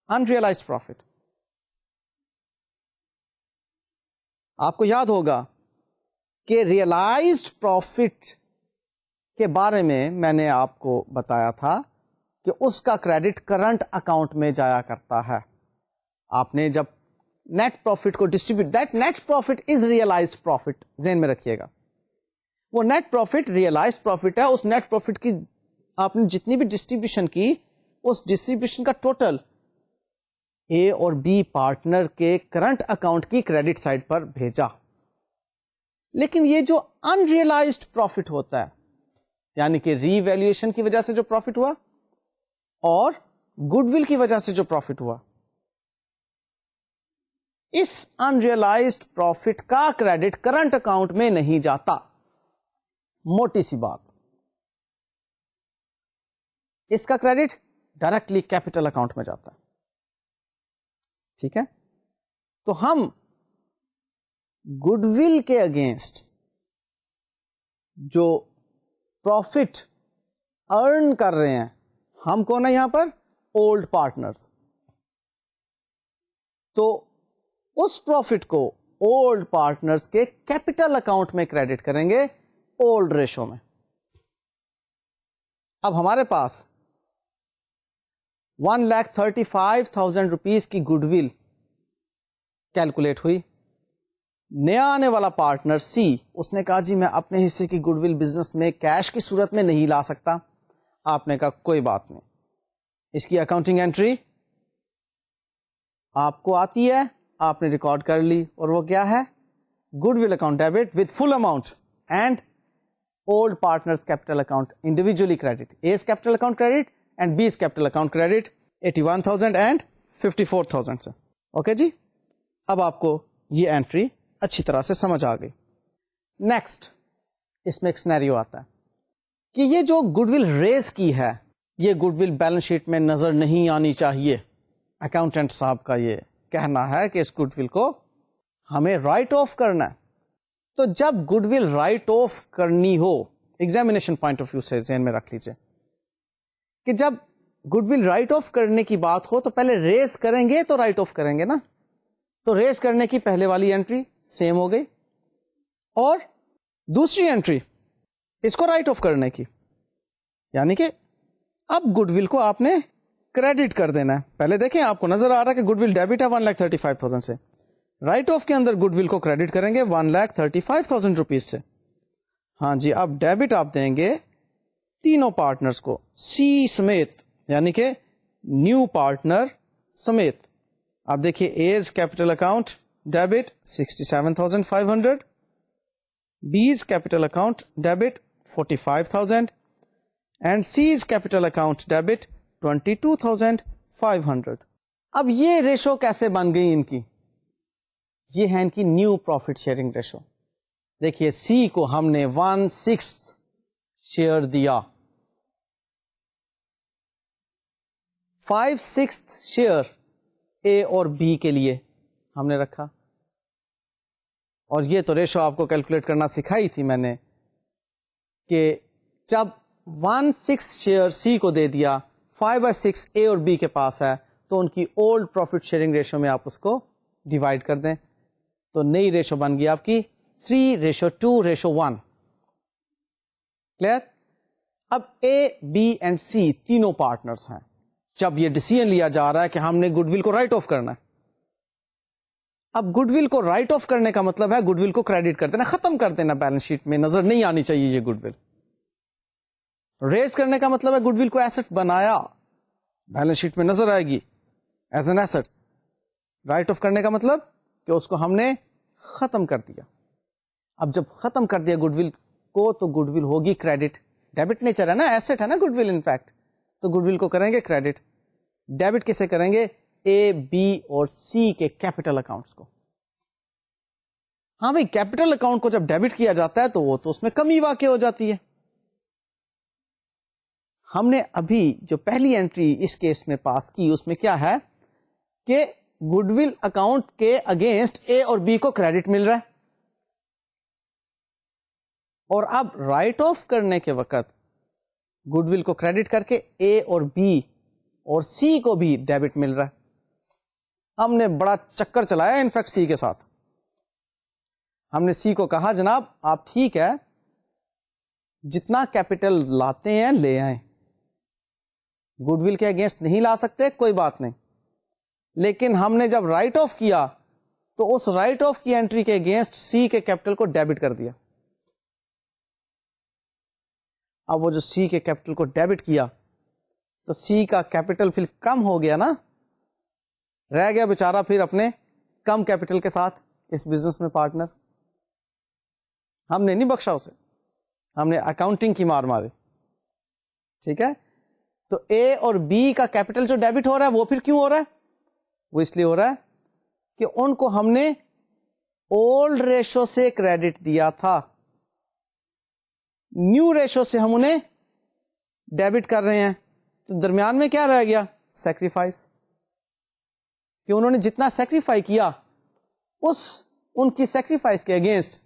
ان ریئلائزڈ پروفٹ. آپ کو یاد ہوگا کہ ریئلائزڈ پروفٹ کے بارے میں نے آپ کو بتایا تھا کہ اس کا کریڈٹ کرنٹ اکاؤنٹ میں جایا کرتا ہے. آپ نے جب نیٹ پروفٹ کو distribute, that net profit is realised profit, ذہن میں رکھیے گا. وہ نیٹ پروفٹ ریئلائزڈ پروفٹ ہے. اس نیٹ پروفٹ کی آپ نے جتنی بھی ڈسٹریبیوشن کی, اس ڈسٹریبیوشن کا ٹوٹل اے اور بی پارٹنر کے کرنٹ اکاؤنٹ کی کریڈٹ سائڈ پر بھیجا. لیکن یہ جو ان ریئلائزڈ پروفٹ ہوتا ہے, یعنی کہ ری ویلیویشن کی وجہ سے جو پروفٹ ہوا اور گڈ ول کی وجہ سے جو پروفٹ ہوا, اس ان ریئلائزڈ پروفٹ کا کریڈٹ کرنٹ اکاؤنٹ میں نہیں جاتا. موٹی سی بات, اس کا کریڈٹ ڈائریکٹلی کیپٹل اکاؤنٹ میں جاتا ہے. ٹھیک ہے, تو ہم گڈ ول کے اگینسٹ جو پروفٹ ارن کر رہے ہیں, ہم کون ہیں یہاں پر, اولڈ پارٹنرز. تو اس پروفٹ کو اولڈ پارٹنرز کے کیپٹل اکاؤنٹ میں کریڈٹ کریں گے اولڈ ریشو میں. اب ہمارے پاس 1,35,000 روپیز کی گڈ ول کیلکولیٹ ہوئی. نیا آنے والا پارٹنر سی, اس نے کہا جی میں اپنے حصے کی گڈ ول بزنس میں کیش کی صورت میں نہیں لا سکتا. آپ نے کہا کوئی بات نہیں, اس کی اکاؤنٹنگ انٹری آپ کو آتی ہے, آپ نے ریکارڈ کر لی, اور وہ کیا ہے, goodwill account debit with full amount and old partners capital account individually credit. A capital account credit and B's capital account credit 81,000 and 54,000 سے. اوکے جی, اب آپ کو یہ انٹری اچھی طرح سے سمجھ آ گئی. نیکسٹ اس میں ایک سینیریو آتا ہے کہ یہ جو گڈ ول ریز کی ہے, یہ گڈ ول بیلنس شیٹ میں نظر نہیں آنی چاہیے. اکاؤنٹنٹ صاحب کا یہ کہنا ہے کہ اس گڈ ول کو ہمیں رائٹ آف کرنا ہے. تو جب گڈ ول رائٹ آف کرنی ہو, ایگزامینیشن پوائنٹ آف ویو سے ذہن میں رکھ لیجیے کہ جب گڈ ول رائٹ آف کرنے کی بات ہو تو پہلے ریز کریں گے تو رائٹ آف کریں گے نا. تو ریز کرنے کی پہلے والی انٹری سیم ہو گئی, اور دوسری انٹری اس کو رائٹ آف کرنے کی, یعنی کہ اب گڈ ول کو آپ نے کریڈٹ کر دینا ہے. پہلے دیکھیں آپ کو نظر آ رہا ہے کہ گڈ ول ڈیبٹ ہے 1,35,000 سے, رائٹ آف کے اندر گڈ ول کو کریڈٹ کریں گے 1,35,000 روپیز سے. ہاں جی, اب ڈیبٹ آپ دیں گے تینوں پارٹنرز کو سی سمیت, یعنی کہ نیو پارٹنر سمیت. آپ دیکھیے A's capital account debit 67,500, B's capital account debit 45,000 and C's capital account debit 22,500. اب یہ ریشو کیسے بن گئی ان کی, یہ ہے ان کی نیو پروفٹ شیئرنگ ریشو. دیکھیے سی کو ہم نے 1/6 شیئر دیا, 5/6 شیئر اے اور بی کے لیے ہم نے رکھا. اور یہ تو ریشو آپ کو کیلکولیٹ کرنا سکھائی تھی میں نے کہ جب 1/6 شیئر سی کو دے دیا, 5/6 اے اور بی کے پاس ہے, تو ان کی اولڈ پروفٹ شیئرنگ ریشو میں آپ اس کو ڈیوائڈ کر دیں, تو نئی ریشو بن گئی آپ کی 3:2:1. کلیئر. اب اے بی اینڈ سی تینوں پارٹنرز ہیں. جب یہ ڈیسیژن لیا جا رہا ہے کہ ہم نے گڈ ول کو رائٹ آف کرنا ہے, اب گڈ ول کو رائٹ آف کرنے کا مطلب ہے گڈ ول کو کریڈٹ کر دینا, ختم کر دینا, بیلنس شیٹ میں نظر نہیں آنی چاہیے یہ گڈ ول. ریز کرنے کا مطلب ہے گڈ ول کو ایسٹ بنایا, بیلنس شیٹ میں نظر آئے گی as an asset. Write off کرنے کا مطلب کہ اس کو ہم نے ختم کر دیا. اب جب ختم کر دیا گڈ ول کو تو گڈ ول ہوگی کریڈٹ. ڈیبٹ نیچر ہے نا, ایسٹ ہے نا گڈ ول انفیکٹ, تو گڈ ول کو کریں گے کریڈٹ. ڈیبٹ کسے کریں گے؟ اے بی اور سی کے کیپٹل اکاؤنٹس کو. ہاں بھائی کیپٹل اکاؤنٹ کو جب ڈیبٹ کیا جاتا ہے تو وہ تو اس میں کمی واقع ہو جاتی ہے. ہم نے ابھی جو پہلی انٹری اس کیس میں پاس کی اس میں کیا ہے کہ گڈ ول اکاؤنٹ کے اگینسٹ اے اور بی کو کریڈٹ مل رہا ہے, اور اب رائٹ آف کرنے کے وقت گڈ ول کو کریڈٹ کر کے اے اور بی اور سی کو بھی ڈیبٹ مل رہا ہے. ہم نے بڑا چکر چلایا انفیکٹ سی کے ساتھ. ہم نے سی کو کہا جناب آپ ٹھیک ہے جتنا کیپٹل لاتے ہیں لے آئیں, گڈ ول کے اگینسٹ نہیں لا سکتے کوئی بات نہیں, لیکن ہم نے جب رائٹ آف کیا تو اس رائٹ آف کی انٹری کے اگینسٹ سی کے کیپٹل کو ڈیبٹ کر دیا. اب وہ جو سی کے کیپٹل کو ڈیبٹ کیا تو سی کا کیپٹل پھر کم ہو گیا نا, رہ گیا بیچارہ پھر اپنے کم کیپٹل کے ساتھ اس بزنس میں پارٹنر. ہم نے نہیں بخشا اسے, ہم نے اکاؤنٹنگ کی مار ماری. ٹھیک ہے, تو اے اور بی کا کیپٹل جو ڈیبٹ ہو رہا ہے وہ پھر کیوں ہو رہا ہے؟ وہ اس لیے ہو رہا ہے کہ ان کو ہم نے اولڈ ریشو سے کریڈٹ دیا تھا, نیو ریشو سے ہم انہیں ڈیبٹ کر رہے ہیں, تو درمیان میں کیا رہ گیا؟ سیکریفائس. کہ انہوں نے جتنا سیکریفائی کیا ان کی سیکریفائس کے اگینسٹ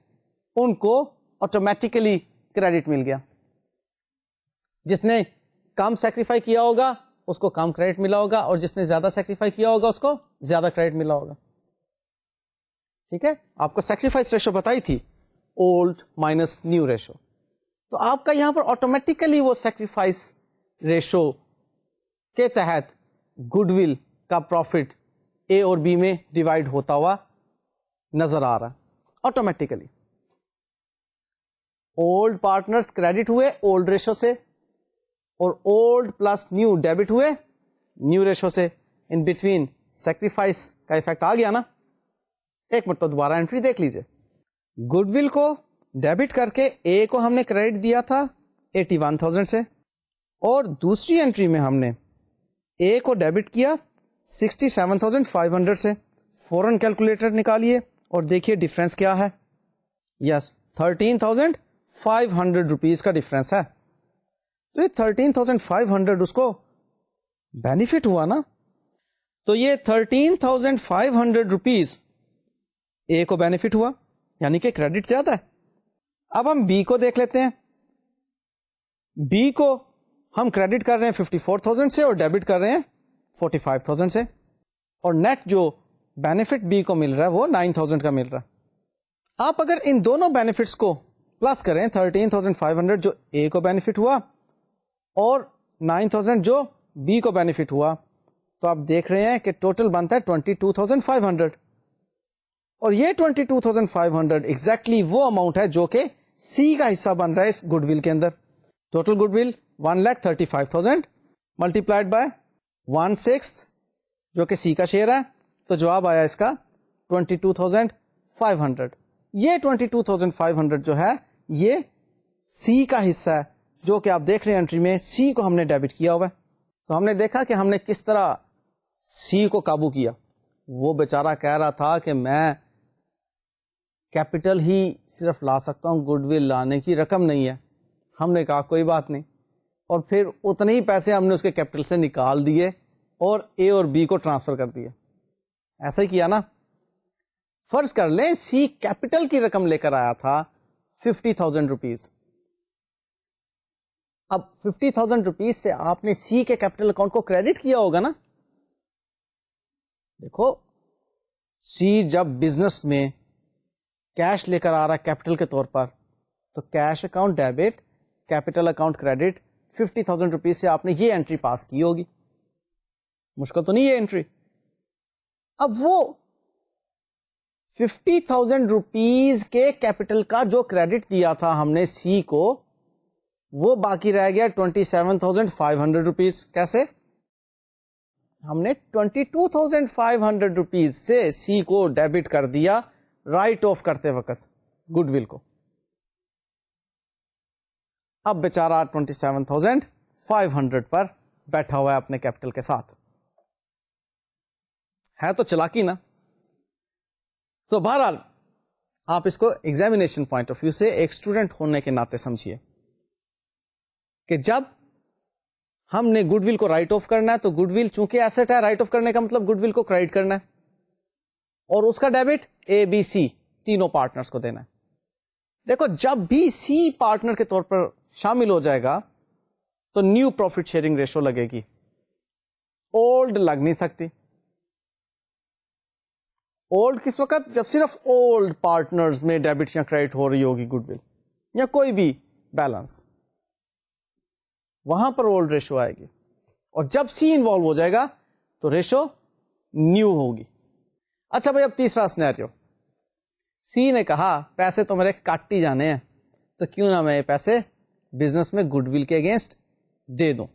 ان کو آٹومیٹیکلی کریڈٹ مل گیا. جس نے کم سیکریفائی کیا ہوگا اس کو کم کریڈٹ ملا ہوگا, اور جس نے زیادہ سیکریفائی کیا ہوگا اس کو زیادہ کریڈٹ ملا ہوگا. ٹھیک ہے, آپ کو سیکریفائس ریشو بتائی تھی, اولڈ مائنس نیو ریشو. تو آپ کا یہاں پر آٹومیٹیکلی وہ سیکریفائس ریشو کے تحت گڈ ول کا پروفٹ اے اور بی میں ڈیوائڈ ہوتا ہوا نظر آ رہا آٹومیٹیکلی. اولڈ پارٹنرز کریڈٹ ہوئے اولڈ ریشو سے, اور اولڈ پلس نیو ڈیبٹ ہوئے نیو ریشو سے. ان بٹوین سیکریفائس کا افیکٹ آ گیا نا. ایک مرتبہ دوبارہ انٹری دیکھ لیجئے. گڈ ول کو ڈیبٹ کر کے اے کو ہم نے کریڈٹ دیا تھا 81,000 سے, اور دوسری انٹری میں ہم نے اے کو ڈیبٹ کیا 67,500 سے. فوراً کیلکولیٹر نکالیے اور دیکھیے ڈفرینس کیا ہے. یس 13,500 روپیز کا ڈفرینس ہے. تو یہ 13,500 اس کو بینیفٹ ہوا نا. تو یہ 13,500 روپیز اے کو بینیفٹ ہوا, یعنی کہ کریڈٹ زیادہ ہے. اب ہم بی کو دیکھ لیتے ہیں. بی کو ہم کریڈٹ کر رہے ہیں 54,000 سے اور ڈیبٹ کر رہے ہیں 45,000 سے, اور نیٹ جو بینیفٹ بی کو مل رہا ہے وہ 9,000 کا مل رہا ہے. آپ اگر ان دونوں بینیفٹس کو پلس کریں 13,500 جو اے کو بینیفٹ ہوا اور 9,000 جو بی کو بینیفٹ ہوا, تو آپ دیکھ رہے ہیں کہ ٹوٹل بنتا ہے 22,500, اور یہ 22,500 ایگزیکٹلی وہ اماؤنٹ ہے جو کہ سی کا حصہ بن رہا ہے اس گڈ ول کے اندر. Total goodwill 1,35,000 multiplied by 1/6 جو کہ سی کا شیئر ہے, تو جواب آیا اس کا 22,500. یہ 22,500 جو ہے یہ سی کا حصہ ہے جو کہ آپ دیکھ رہے ہیں انٹری میں سی کو ہم نے ڈیبٹ کیا ہوا ہے. تو ہم نے دیکھا کہ ہم نے کس طرح سی کو قابو کیا. وہ بیچارہ کہہ رہا تھا کہ میں کیپٹل ہی صرف لا سکتا ہوں, گڈ ول لانے کی رقم نہیں ہے. ہم نے کہا کوئی بات نہیں, اور پھر اتنے ہی پیسے ہم نے اس کے کیپٹل سے نکال دیے اور اے اور بی کو ٹرانسفر کر دیے. ایسا ہی کیا نا. فرض کر لیں سی کیپٹل کی رقم لے کر آیا تھا 50,000 روپیز. اب 50,000 روپیز سے آپ نے سی کے کیپٹل اکاؤنٹ کو کریڈٹ کیا ہوگا نا. دیکھو سی جب بزنس میں کیش لے کر آ رہا ہے کیپٹل کے طور پر, تو cash account debit capital account credit 50,000 rupees سے آپ نے یہ انٹری پاس کی ہوگی. مشکل تو نہیں یہ انٹری. اب وہ 50,000 روپیز کے کیپٹل کا جو کریڈٹ دیا تھا ہم نے سی کو, وہ باقی رہ گیا 27,500 روپیز. کیسے؟ ہم نے 22,500 روپیز سے سی کو ڈیبٹ کر دیا رائٹ آف کرتے وقت گڈ ول کو. اب بیچارہ 27,500 پر بیٹھا ہوا ہے اپنے کیپٹل کے ساتھ. ہے تو چلاکی نا. سو بہرحال آپ اس کو ایگزامینیشن پوائنٹ آف ویو سے ایک اسٹوڈنٹ ہونے کے ناطے سمجھیے کہ جب ہم نے گڈ ول کو رائٹ آف کرنا ہے تو گڈ ول چونکہ ایسٹ ہے, رائٹ آف کرنے کا مطلب گڈ ول کو کریڈٹ کرنا ہے, اور اس کا ڈیبٹ اے بی سی تینوں پارٹنرز کو دینا ہے. دیکھو جب بھی سی پارٹنر کے طور پر شامل ہو جائے گا تو نیو پروفٹ شیئرنگ ریشو لگے گی, اولڈ لگ نہیں سکتی. اولڈ کس وقت؟ جب صرف اولڈ پارٹنرز میں ڈیبٹ یا کریڈٹ ہو رہی ہوگی گڈ ول یا کوئی بھی بیلنس, وہاں پر اولڈ ریشو آئے گی. اور جب سی انوالو ہو جائے گا تو ریشو نیو ہوگی. اچھا بھائی اب تیسرا سینیریو, سی نے کہا پیسے تو میرے کٹ ہی جانے ہیں تو کیوں نہ میں یہ پیسے بزنس میں گڈ ول کے اگینسٹ دے دوں.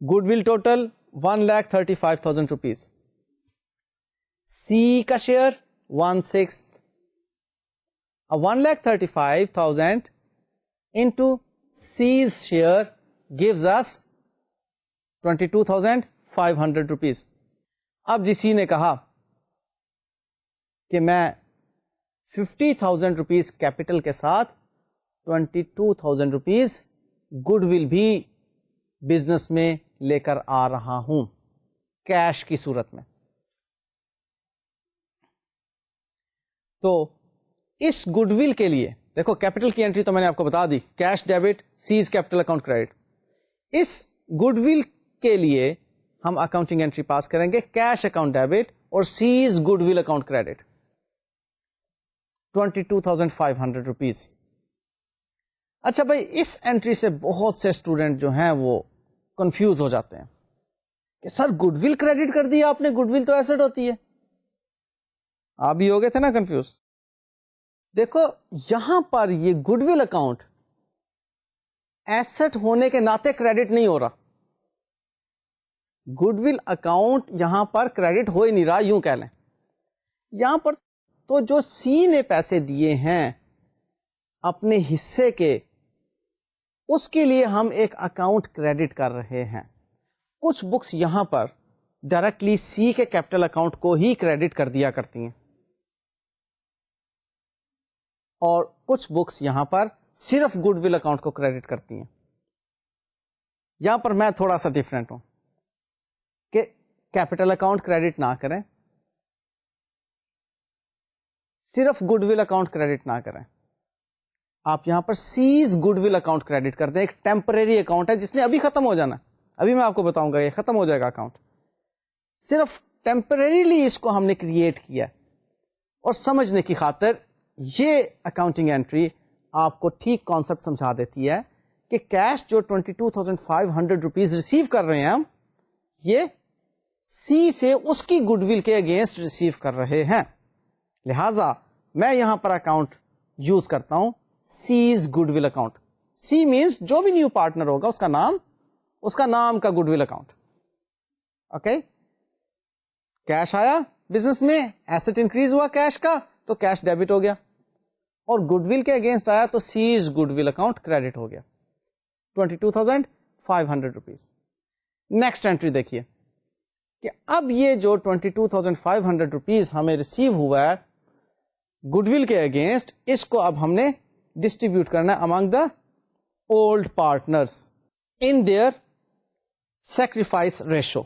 گڈ ول ٹوٹل 1,35,000 روپیز, سی کا share 1/6. 1,35,000 into C's share gives us 22,500 rupees. اب جی سی نے کہا کہ میں 50,000 روپیز کیپٹل کے ساتھ 22,000 روپیز گڈ ول بھی بزنس میں لے کر آ رہا ہوں کیش کی صورت میں. تو اس گڈ ول کے لیے دیکھو کیپٹل کی انٹری تو میں نے آپ کو بتا دی, cash debit C's capital account credit. اس گڈ ول کے لیے ہم اکاؤنٹنگ انٹری پاس کریں گے کیش اکاؤنٹ ڈیبٹ اور C's goodwill account credit 22,500 rupees. اچھا بھائی اس انٹری سے بہت سے اسٹوڈنٹ جو ہیں وہ کنفیوز ہو جاتے ہیں کہ سر گڈ ول کریڈٹ کر دیا آپ نے, گڈ ول تو ایسٹ ہوتی ہے. آپ بھی ہو گئے تھے نا کنفیوز. دیکھو یہاں پر یہ گڈ ول اکاؤنٹ ایسٹ ہونے کے ناطے کریڈٹ نہیں ہو رہا. گڈ ول اکاؤنٹ یہاں پر کریڈٹ ہو ہی نہیں رہا, یوں کہہ لیں. یہاں پر تو جو سی نے پیسے دیے ہیں اپنے حصے کے, اس کے لیے ہم ایک اکاؤنٹ کریڈٹ کر رہے ہیں. کچھ بکس یہاں پر ڈائریکٹلی سی کے کیپٹل اکاؤنٹ کو ہی کریڈٹ کر دیا کرتی ہیں, اور کچھ بکس یہاں پر صرف گڈ ول اکاؤنٹ کو کریڈٹ کرتی ہیں. یہاں پر میں تھوڑا سا ڈفرینٹ ہوں کہ کیپٹل اکاؤنٹ کریڈٹ نہ کریں, صرف گڈ ول اکاؤنٹ کریڈٹ نہ کریں. آپ یہاں پر C's goodwill account credit کر دیں. ایک ٹیمپریری اکاؤنٹ ہے جس نے ابھی ختم ہو جانا, ابھی میں آپ کو بتاؤں گا یہ ختم ہو جائے گا اکاؤنٹ. صرف ٹیمپریریلی اس کو ہم نے کریٹ کیا, اور سمجھنے کی خاطر یہ اکاؤنٹنگ انٹری آپ کو ٹھیک کانسیپٹ سمجھا دیتی ہے کہ کیش جو 22,500 روپیز ریسیو کر رہے ہیں ہم, یہ سی سے اس کی گڈ ول کے اگینسٹ ریسیو کر رہے ہیں. لہذا میں یہاں پر اکاؤنٹ یوز کرتا ہوں C's goodwill account. C means جو بھی نیو پارٹنر ہوگا اس کا نام کا goodwill account. Okay, cash آیا بزنس میں, ایسٹ انکریز ہوا کیش کا تو کیش ڈیبٹ ہو گیا, اور گڈ ول کے اگینسٹ آیا تو C's goodwill account credit ہو گیا 22,500 روپیز. نیکسٹ انٹری دیکھیے کہ اب یہ جو 22,500 روپیز ہمیں ریسیو ہوا ہے گڈ ول کے اگینسٹ, اس کو اب ہم نے ڈسٹریبیوٹ کرنا ہے among the old partners in their sacrifice ratio.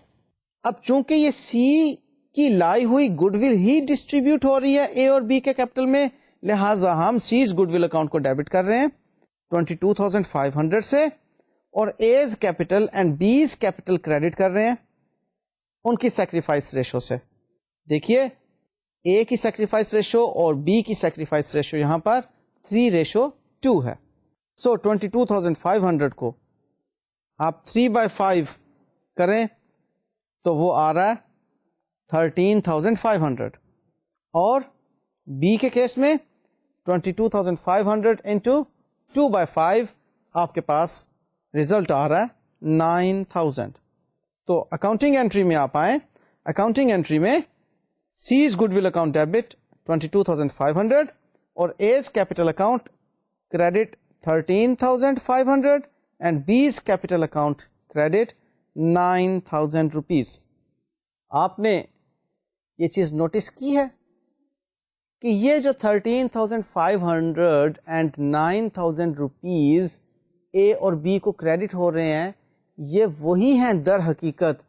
اب چونکہ یہ سی کی لائی ہوئی گڈ ول ہی ڈسٹریبیوٹ ہو رہی ہے اے اور بی کے کیپٹل میں, لہذا ہم سیز گڈ ول اکاؤنٹ کو ڈیبٹ کر رہے ہیں 22,500 سے, اور A's capital and B's capital credit کر رہے ہیں ان کی سیکریفائس ریشو سے. دیکھیے اے کی سیکریفائس ریشو اور بی کی سیکریفائس ریشو یہاں پر 3:2 ہے. سو 22,500 کو آپ 3/5 کریں تو وہ آ رہا ہے 13,500, اور بی کے کیس میں 22,500 انٹو 2/5 آپ کے پاس ریزلٹ آ رہا ہے 9,000. تو اکاؤنٹنگ انٹری میں آپ آئیں, اکاؤنٹنگ انٹری میں C's goodwill account debit 22,500 اور A's capital account credit 13,500 and B's capital account credit 9,000 rupees. آپ نے یہ چیز نوٹس کی ہے کہ یہ جو 13,500 اینڈ 9,000 روپیز اے اور بی کو کریڈٹ ہو رہے ہیں، یہ وہی ہیں در حقیقت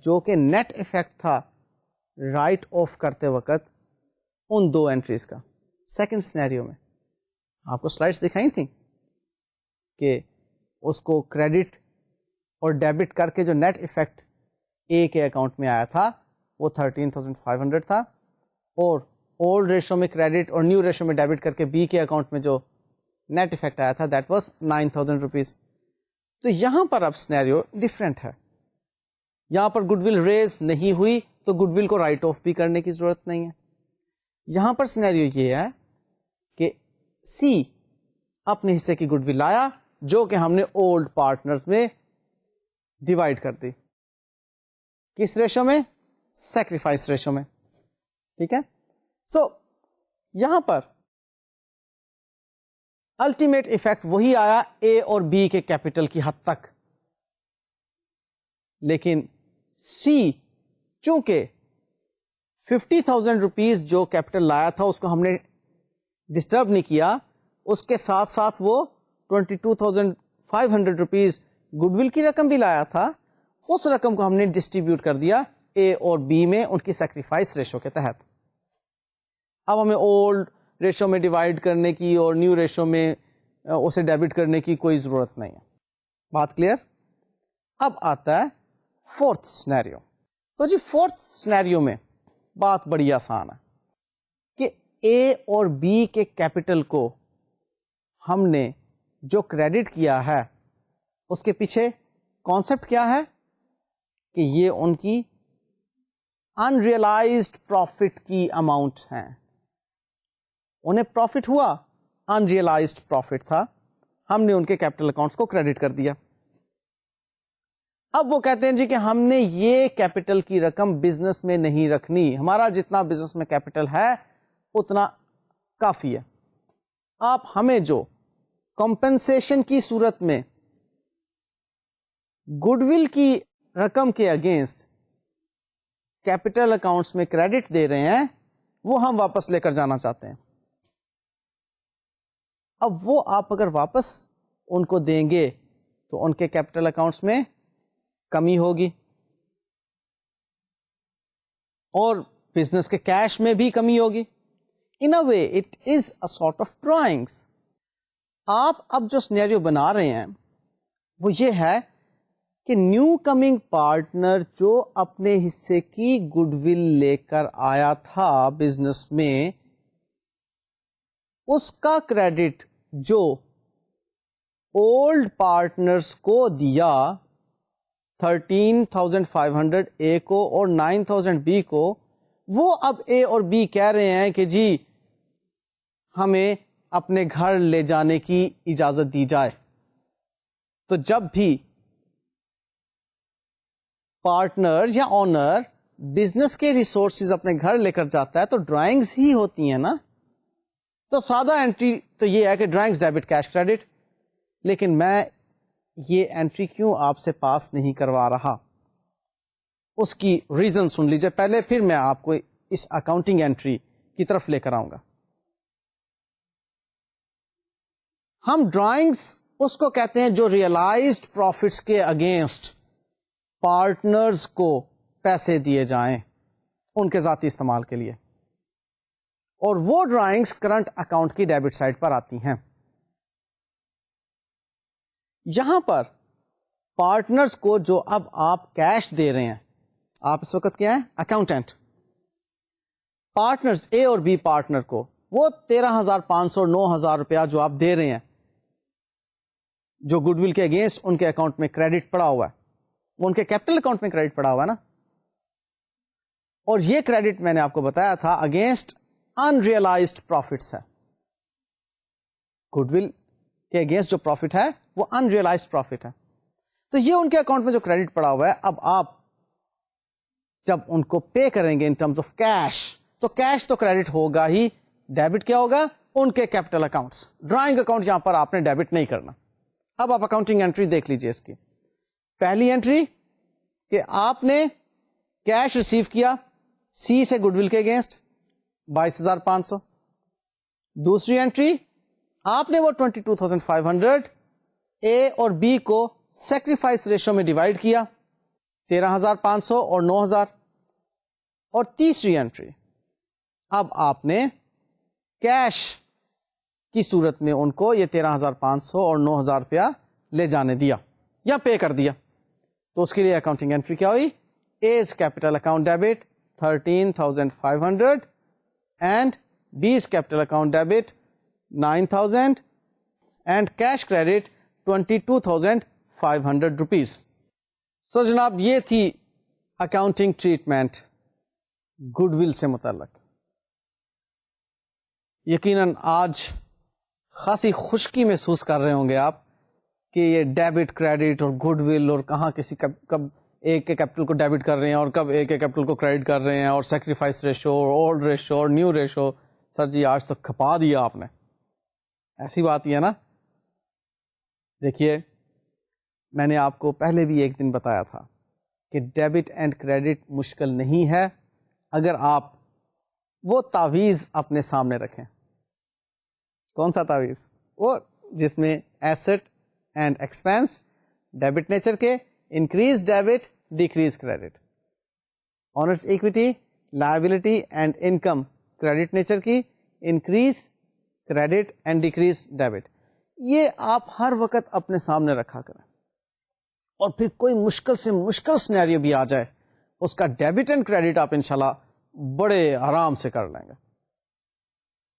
جو کہ نیٹ افیکٹ تھا رائٹ آف کرتے وقت ان دو انٹریز کا. سیکنڈ سینیریو میں آپ کو سلائڈس دکھائی تھیں کہ اس کو کریڈٹ اور ڈیبٹ کر کے جو نیٹ افیکٹ اے کے اکاؤنٹ میں آیا تھا وہ 13,500 تھا، اور اولڈ ریشو میں کریڈٹ اور نیو ریشو میں ڈیبٹ کر کے بی کے اکاؤنٹ میں جو نیٹ افیکٹ آیا تھا دیٹ واز 9,000 روپیز. تو یہاں پر اب سینیریو ڈفرینٹ ہے. یہاں پر گڈ ول ریز نہیں ہوئی تو گڈ ول کو رائٹ آف بھی کرنے کی ضرورت نہیں ہے. یہاں پر سینیریو یہ ہے کہ سی اپنے حصے کی گڈ ول لایا جو کہ ہم نے اولڈ پارٹنرز میں ڈیوائڈ کر دی. کس ریشو میں؟ سیکریفائس ریشو میں. ٹھیک ہے. سو یہاں پر الٹیمیٹ افیکٹ وہی آیا اے اور بی کے کیپٹل کی حد تک، لیکن سی چونکہ 50,000 روپیز جو کیپٹل لایا تھا اس کو ہم نے ڈسٹرب نہیں کیا، اس کے ساتھ ساتھ وہ 22,500 روپیز گڈ ول کی رقم بھی لایا تھا، اس رقم کو ہم نے ڈسٹریبیوٹ کر دیا اے اور بی میں ان کی سیکریفائس ریشو کے تحت. اب ہمیں اولڈ ریشو میں ڈیوائڈ کرنے کی اور نیو ریشو میں اسے ڈیبٹ کرنے کی کوئی ضرورت نہیں ہے. بات کلیئر؟ اب آتا ہے فورتھ سینیریو. تو جی فورتھ سینیریو میں بات بڑی آسان ہے کہ اے اور بی کے کیپٹل کو ہم نے جو کریڈٹ کیا ہے اس کے پیچھے کانسیپٹ کیا ہے کہ یہ ان کی انریلائزڈ پروفٹ کی اماؤنٹ ہیں. انہیں پروفٹ ہوا، انریلائزڈ پروفٹ تھا، ہم نے ان کے کیپٹل اکاؤنٹس کو کریڈٹ کر دیا. اب وہ کہتے ہیں جی کہ ہم نے یہ کیپٹل کی رقم بزنس میں نہیں رکھنی، ہمارا جتنا بزنس میں کیپٹل ہے اتنا کافی ہے. آپ ہمیں جو کمپنسیشن کی صورت میں گڈ ول کی رقم کے اگینسٹ کیپٹل اکاؤنٹس میں کریڈٹ دے رہے ہیں وہ ہم واپس لے کر جانا چاہتے ہیں. اب وہ آپ اگر واپس ان کو دیں گے تو ان کے کیپٹل اکاؤنٹس میں کمی ہوگی اور بزنس کے کیش میں بھی کمی ہوگی. In a way it is a sort of drawings. آپ اب جو سینیریو بنا رہے ہیں وہ یہ ہے کہ نیو کمنگ پارٹنر جو اپنے حصے کی گڈ ول لے کر آیا تھا بزنس میں، اس کا کریڈٹ جو اولڈ پارٹنرز کو دیا 13,500 اے کو اور 9,000 بی کو، وہ اب اے اور بی کہہ رہے ہیں کہ جی ہمیں اپنے گھر لے جانے کی اجازت دی جائے. تو جب بھی پارٹنر یا اونر بزنس کے ریسورسز اپنے گھر لے کر جاتا ہے تو ڈرائنگز ہی ہوتی ہیں نا. تو سادہ انٹری تو یہ ہے کہ ڈرائنگز ڈیبٹ کیش کریڈٹ، لیکن میں یہ انٹری کیوں آپ سے پاس نہیں کروا رہا اس کی ریزن سن لیجئے پہلے، پھر میں آپ کو اس اکاؤنٹنگ انٹری کی طرف لے کر آؤں گا. ہم ڈرائنگز اس کو کہتے ہیں جو ریئلائزڈ پروفٹس کے اگینسٹ پارٹنرز کو پیسے دیے جائیں ان کے ذاتی استعمال کے لیے، اور وہ ڈرائنگز کرنٹ اکاؤنٹ کی ڈیبٹ سائڈ پر آتی ہیں. یہاں پر پارٹنرز کو جو اب آپ کیش دے رہے ہیں، آپ اس وقت کیا ہیں؟ اکاؤنٹنٹ. پارٹنرز اے اور بی پارٹنر کو وہ 13,500 9,000 روپیہ جو آپ دے رہے ہیں، جو گڈ ول کے اگینسٹ ان کے اکاؤنٹ میں کریڈٹ پڑا ہوا ہے، وہ ان کے کیپٹل اکاؤنٹ میں کریڈٹ پڑا ہوا ہے نا. اور یہ کریڈٹ میں نے آپ کو بتایا تھا اگینسٹ انریلائزڈ پروفٹس ہے. گڈ ول کے اگینسٹ جو پروفٹ ہے وہ انریلائزڈ پروفٹ ہے. تو یہ ان کے اکاؤنٹ میں جو کریڈٹ پڑا ہوا ہے، اب آپ جب ان کو پے کریں گے ان ٹرمز آف کیش، تو کیش تو کریڈٹ ہوگا ہی، ڈیبٹ کیا ہوگا؟ ان کے کیپٹل اکاؤنٹس. ڈرائنگ اکاؤنٹ یہاں پر آپ نے ڈیبٹ نہیں کرنا. اب آپ اکاؤنٹنگ انٹری دیکھ لیجئے اس کی. پہلی انٹری کہ آپ نے کیش ریسیو کیا سی سے گڈ ول کے اگینسٹ 22,500. دوسری انٹری آپ نے وہ 22,500 اے اور بی کو سیکریفائس ریشو میں ڈیوائڈ کیا 13,500 اور 9,000. اور تیسری انٹری اب آپ نے کیش کی صورت میں ان کو یہ 13,500 اور 9,000 روپیہ لے جانے دیا یا پے کر دیا. تو اس کے لیے اکاؤنٹنگ انٹری کیا ہوئی؟ A's capital account debit 13,500 and B's capital account debit 9,000 and cash credit 22,500 rupees. So جناب یہ تھی اکاؤنٹنگ ٹریٹمنٹ گڈ ول سے متعلق. یقیناً آج خاصی خشکی محسوس کر رہے ہوں گے آپ کہ یہ ڈیبٹ کریڈٹ اور گڈ ول اور کہاں کسی کب ایک کے کیپٹل کو ڈیبٹ کر رہے ہیں اور کب ایک کے کیپٹل کو کریڈٹ کر رہے ہیں اور سیکریفائس ریشو اور اولڈ ریشو اور نیو ریشو. سر جی آج تک کھپا دیا آپ نے. ایسی بات ہی ہے نا. دیکھیے میں نے آپ کو پہلے بھی ایک دن بتایا تھا کہ ڈیبٹ اینڈ کریڈٹ مشکل نہیں ہے اگر آپ وہ تعویذ اپنے سامنے رکھیں. کون سا تعویذ؟ وہ جس میں asset and expense debit nature کے increase debit decrease credit, owners equity liability and income credit nature کی increase credit and decrease debit. یہ آپ ہر وقت اپنے سامنے رکھا کریں اور پھر کوئی مشکل سے مشکل سینیریو بھی آ جائے اس کا ڈیبٹ اینڈ کریڈٹ آپ انشاءاللہ بڑے آرام سے کر لیں گے.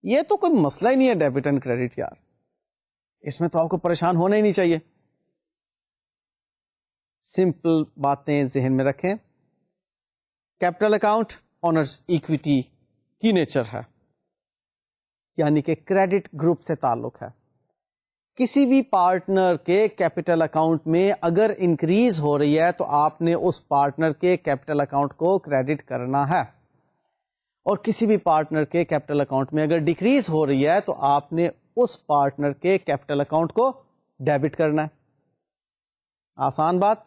یہ تو کوئی مسئلہ ہی نہیں ہے ڈیبٹ اینڈ کریڈٹ یار, اس میں تو آپ کو پریشان ہونا ہی نہیں چاہیے. سمپل باتیں ذہن میں رکھیں. کیپٹل اکاؤنٹ آنرز ایکویٹی کی نیچر ہے, یعنی کہ کریڈٹ گروپ سے تعلق ہے. کسی بھی پارٹنر کے کیپٹل اکاؤنٹ میں اگر انکریز ہو رہی ہے تو آپ نے اس پارٹنر کے کیپٹل اکاؤنٹ کو کریڈٹ کرنا ہے, اور کسی بھی پارٹنر کے کیپٹل اکاؤنٹ میں اگر ڈیکریز ہو رہی ہے تو آپ نے اس پارٹنر کے کیپٹل اکاؤنٹ کو ڈیبٹ کرنا ہے. آسان بات.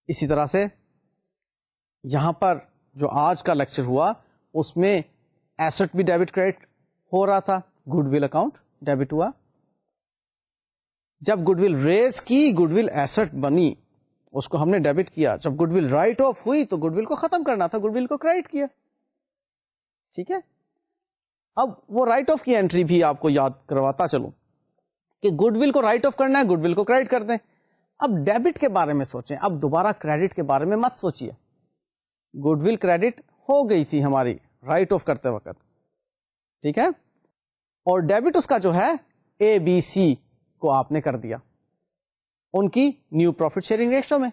اسی طرح سے یہاں پر جو آج کا لیکچر ہوا اس میں ایسٹ بھی ڈیبٹ کریڈٹ ہو رہا تھا, گڈ ول اکاؤنٹ ڈیبٹ ہوا. جب گڈ ول ریز کی, گڈ ول ایسٹ بنی, اس کو ہم نے ڈیبٹ کیا. جب گڈ ول رائٹ آف ہوئی تو گڈ ول کو ختم کرنا تھا, گڈ ول کو کریڈٹ کیا. ٹھیک ہے. اب وہ رائٹ آف کی انٹری بھی آپ کو یاد کرواتا چلوں کہ گڈ ول کو رائٹ آف کرنا ہے, گڈ ول کو کریڈٹ کر دیں. اب ڈیبٹ کے بارے میں سوچیں, اب دوبارہ کریڈٹ کے بارے میں مت سوچیے. گڈ ول کریڈٹ ہو گئی تھی ہماری رائٹ آف کرتے وقت, ٹھیک ہے, اور ڈیبٹ اس کا جو ہے اے بی سی کو آپ نے کر دیا ان کی نیو پروفٹ شیئرنگ ریشو میں.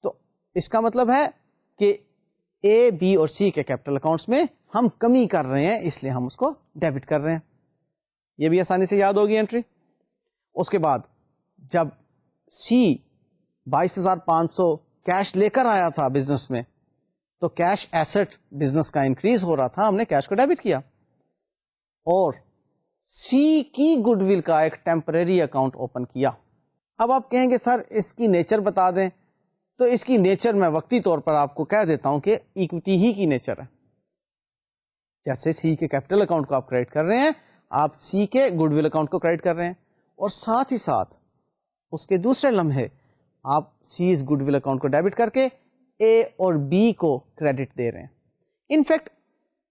تو اس کا مطلب ہے کہ اے بی اور سی کے کیپٹل اکاؤنٹس میں ہم کمی کر رہے ہیں, اس لیے ہم اس کو ڈیبٹ کر رہے ہیں. یہ بھی آسانی سے یاد ہوگی انٹری. اس کے بعد جب سی 22,500 کیش لے کر آیا تھا بزنس میں تو کیش ایسٹ بزنس کا انکریز ہو رہا تھا, ہم نے کیش کو ڈیبٹ کیا. اور سی کی گڈ ول کا ایک ٹیمپریری اکاؤنٹ اوپن کیا. اب آپ کہیں گے سر اس کی نیچر بتا دیں, تو اس کی نیچر میں وقتی طور پر آپ کو کہہ دیتا ہوں کہ ایکویٹی ہی کی نیچر ہے. جیسے سی کے کیپٹل اکاؤنٹ کو آپ کریڈٹ کر رہے ہیں, آپ سی کے گڈ ول اکاؤنٹ کو کریڈٹ کر رہے ہیں, اور ساتھ ہی ساتھ اس کے دوسرے لمحے آپ سیز گڈ ول اکاؤنٹ کو ڈیبٹ کر کے اے اور بی کو کریڈٹ دے رہے ہیں. انفیکٹ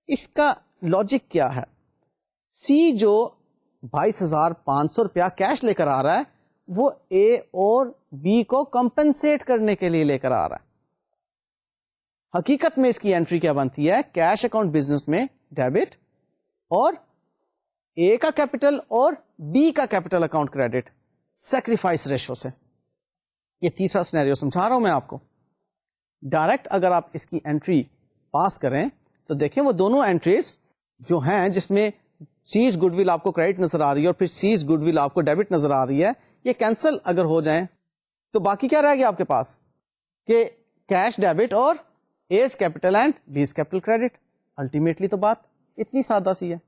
اس کا لاجک کیا ہے, سی جو 22,500 روپیہ کیش لے کر آ رہا ہے وہ اے اور بی کو کمپنسیٹ کرنے کے لیے لے کر آ رہا ہے. حقیقت میں اس کی انٹری کیا بنتی ہے, کیش اکاؤنٹ بزنس میں ڈیبٹ اور اے کا کیپٹل اور بی کا capital account credit sacrifice ratio سے. یہ تیسرا سینیریو سمجھا رہا ہوں میں آپ کو. ڈائریکٹ اگر آپ اس کی انٹری پاس کریں تو دیکھیں وہ دونوں انٹریز جو ہیں جس میں سیز گڈ ول آپ کو کریڈٹ نظر آ رہی ہے اور پھر سیز گڈ ول آپ کو ڈیبٹ نظر آ رہی ہے, یہ کینسل اگر ہو جائیں تو باقی کیا رہ گیا آپ کے پاس کہ کیش ڈیبٹ اور A's capital and B's capital credit. Ultimately تو بات اتنی سادہ سی ہے.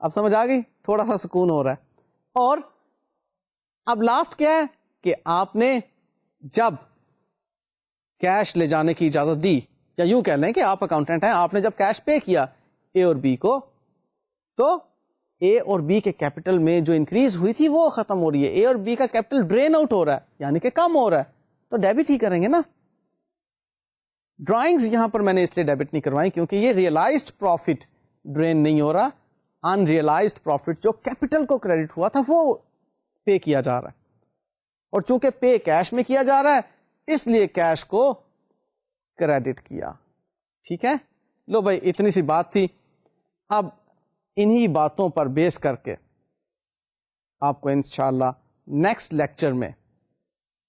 اب سمجھ آ گئی, تھوڑا سا سکون ہو رہا ہے. اور اب لاسٹ کیا ہے کہ آپ نے جب کیش لے جانے کی اجازت دی, یا یوں کہہ لیں کہ آپ اکاؤنٹنٹ ہیں, آپ نے جب کیش پے کیا اے اور بی کو, تو اے اور بی کے کیپٹل میں جو انکریز ہوئی تھی وہ ختم ہو رہی ہے. اے اور بی کا کیپٹل ڈرین آؤٹ ہو رہا ہے, یعنی کہ کم ہو رہا ہے, تو ڈیبٹ ہی کریں گے نا. ڈرائنگز یہاں پر میں نے اس لیے ڈیبٹ نہیں کروائی کیونکہ یہ ریئلائزڈ پروفٹ ڈرین نہیں ہو رہا, ان ریئلائزڈ پروفٹ جو کیپٹل کو کریڈٹ ہوا تھا وہ پے کیا جا رہا ہے. اور چونکہ پے کیش میں کیا جا رہا ہے اس لیے کیش کو کریڈٹ کیا. ٹھیک ہے, لو بھائی اتنی سی بات تھی. اب انہی باتوں پر بیس کر کے آپ کو انشاءاللہ نیکسٹ لیکچر میں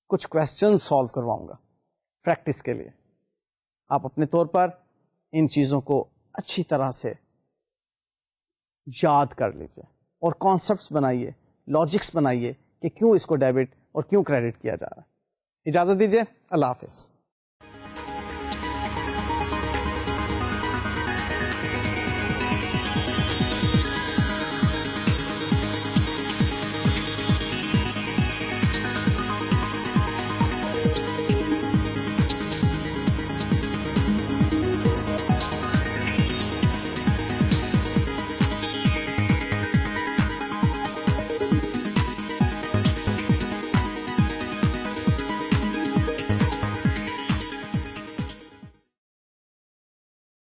کچھ کوشچن سالو کرواؤں گا پریکٹس کے لیے. آپ اپنے طور پر ان چیزوں کو اچھی طرح سے یاد کر لیجئے اور کانسیپٹس بنائیے, لاجکس بنائیے کہ کیوں اس کو ڈیبٹ اور کیوں کریڈٹ کیا جا رہا ہے. اجازت دیجیے, اللہ حافظ.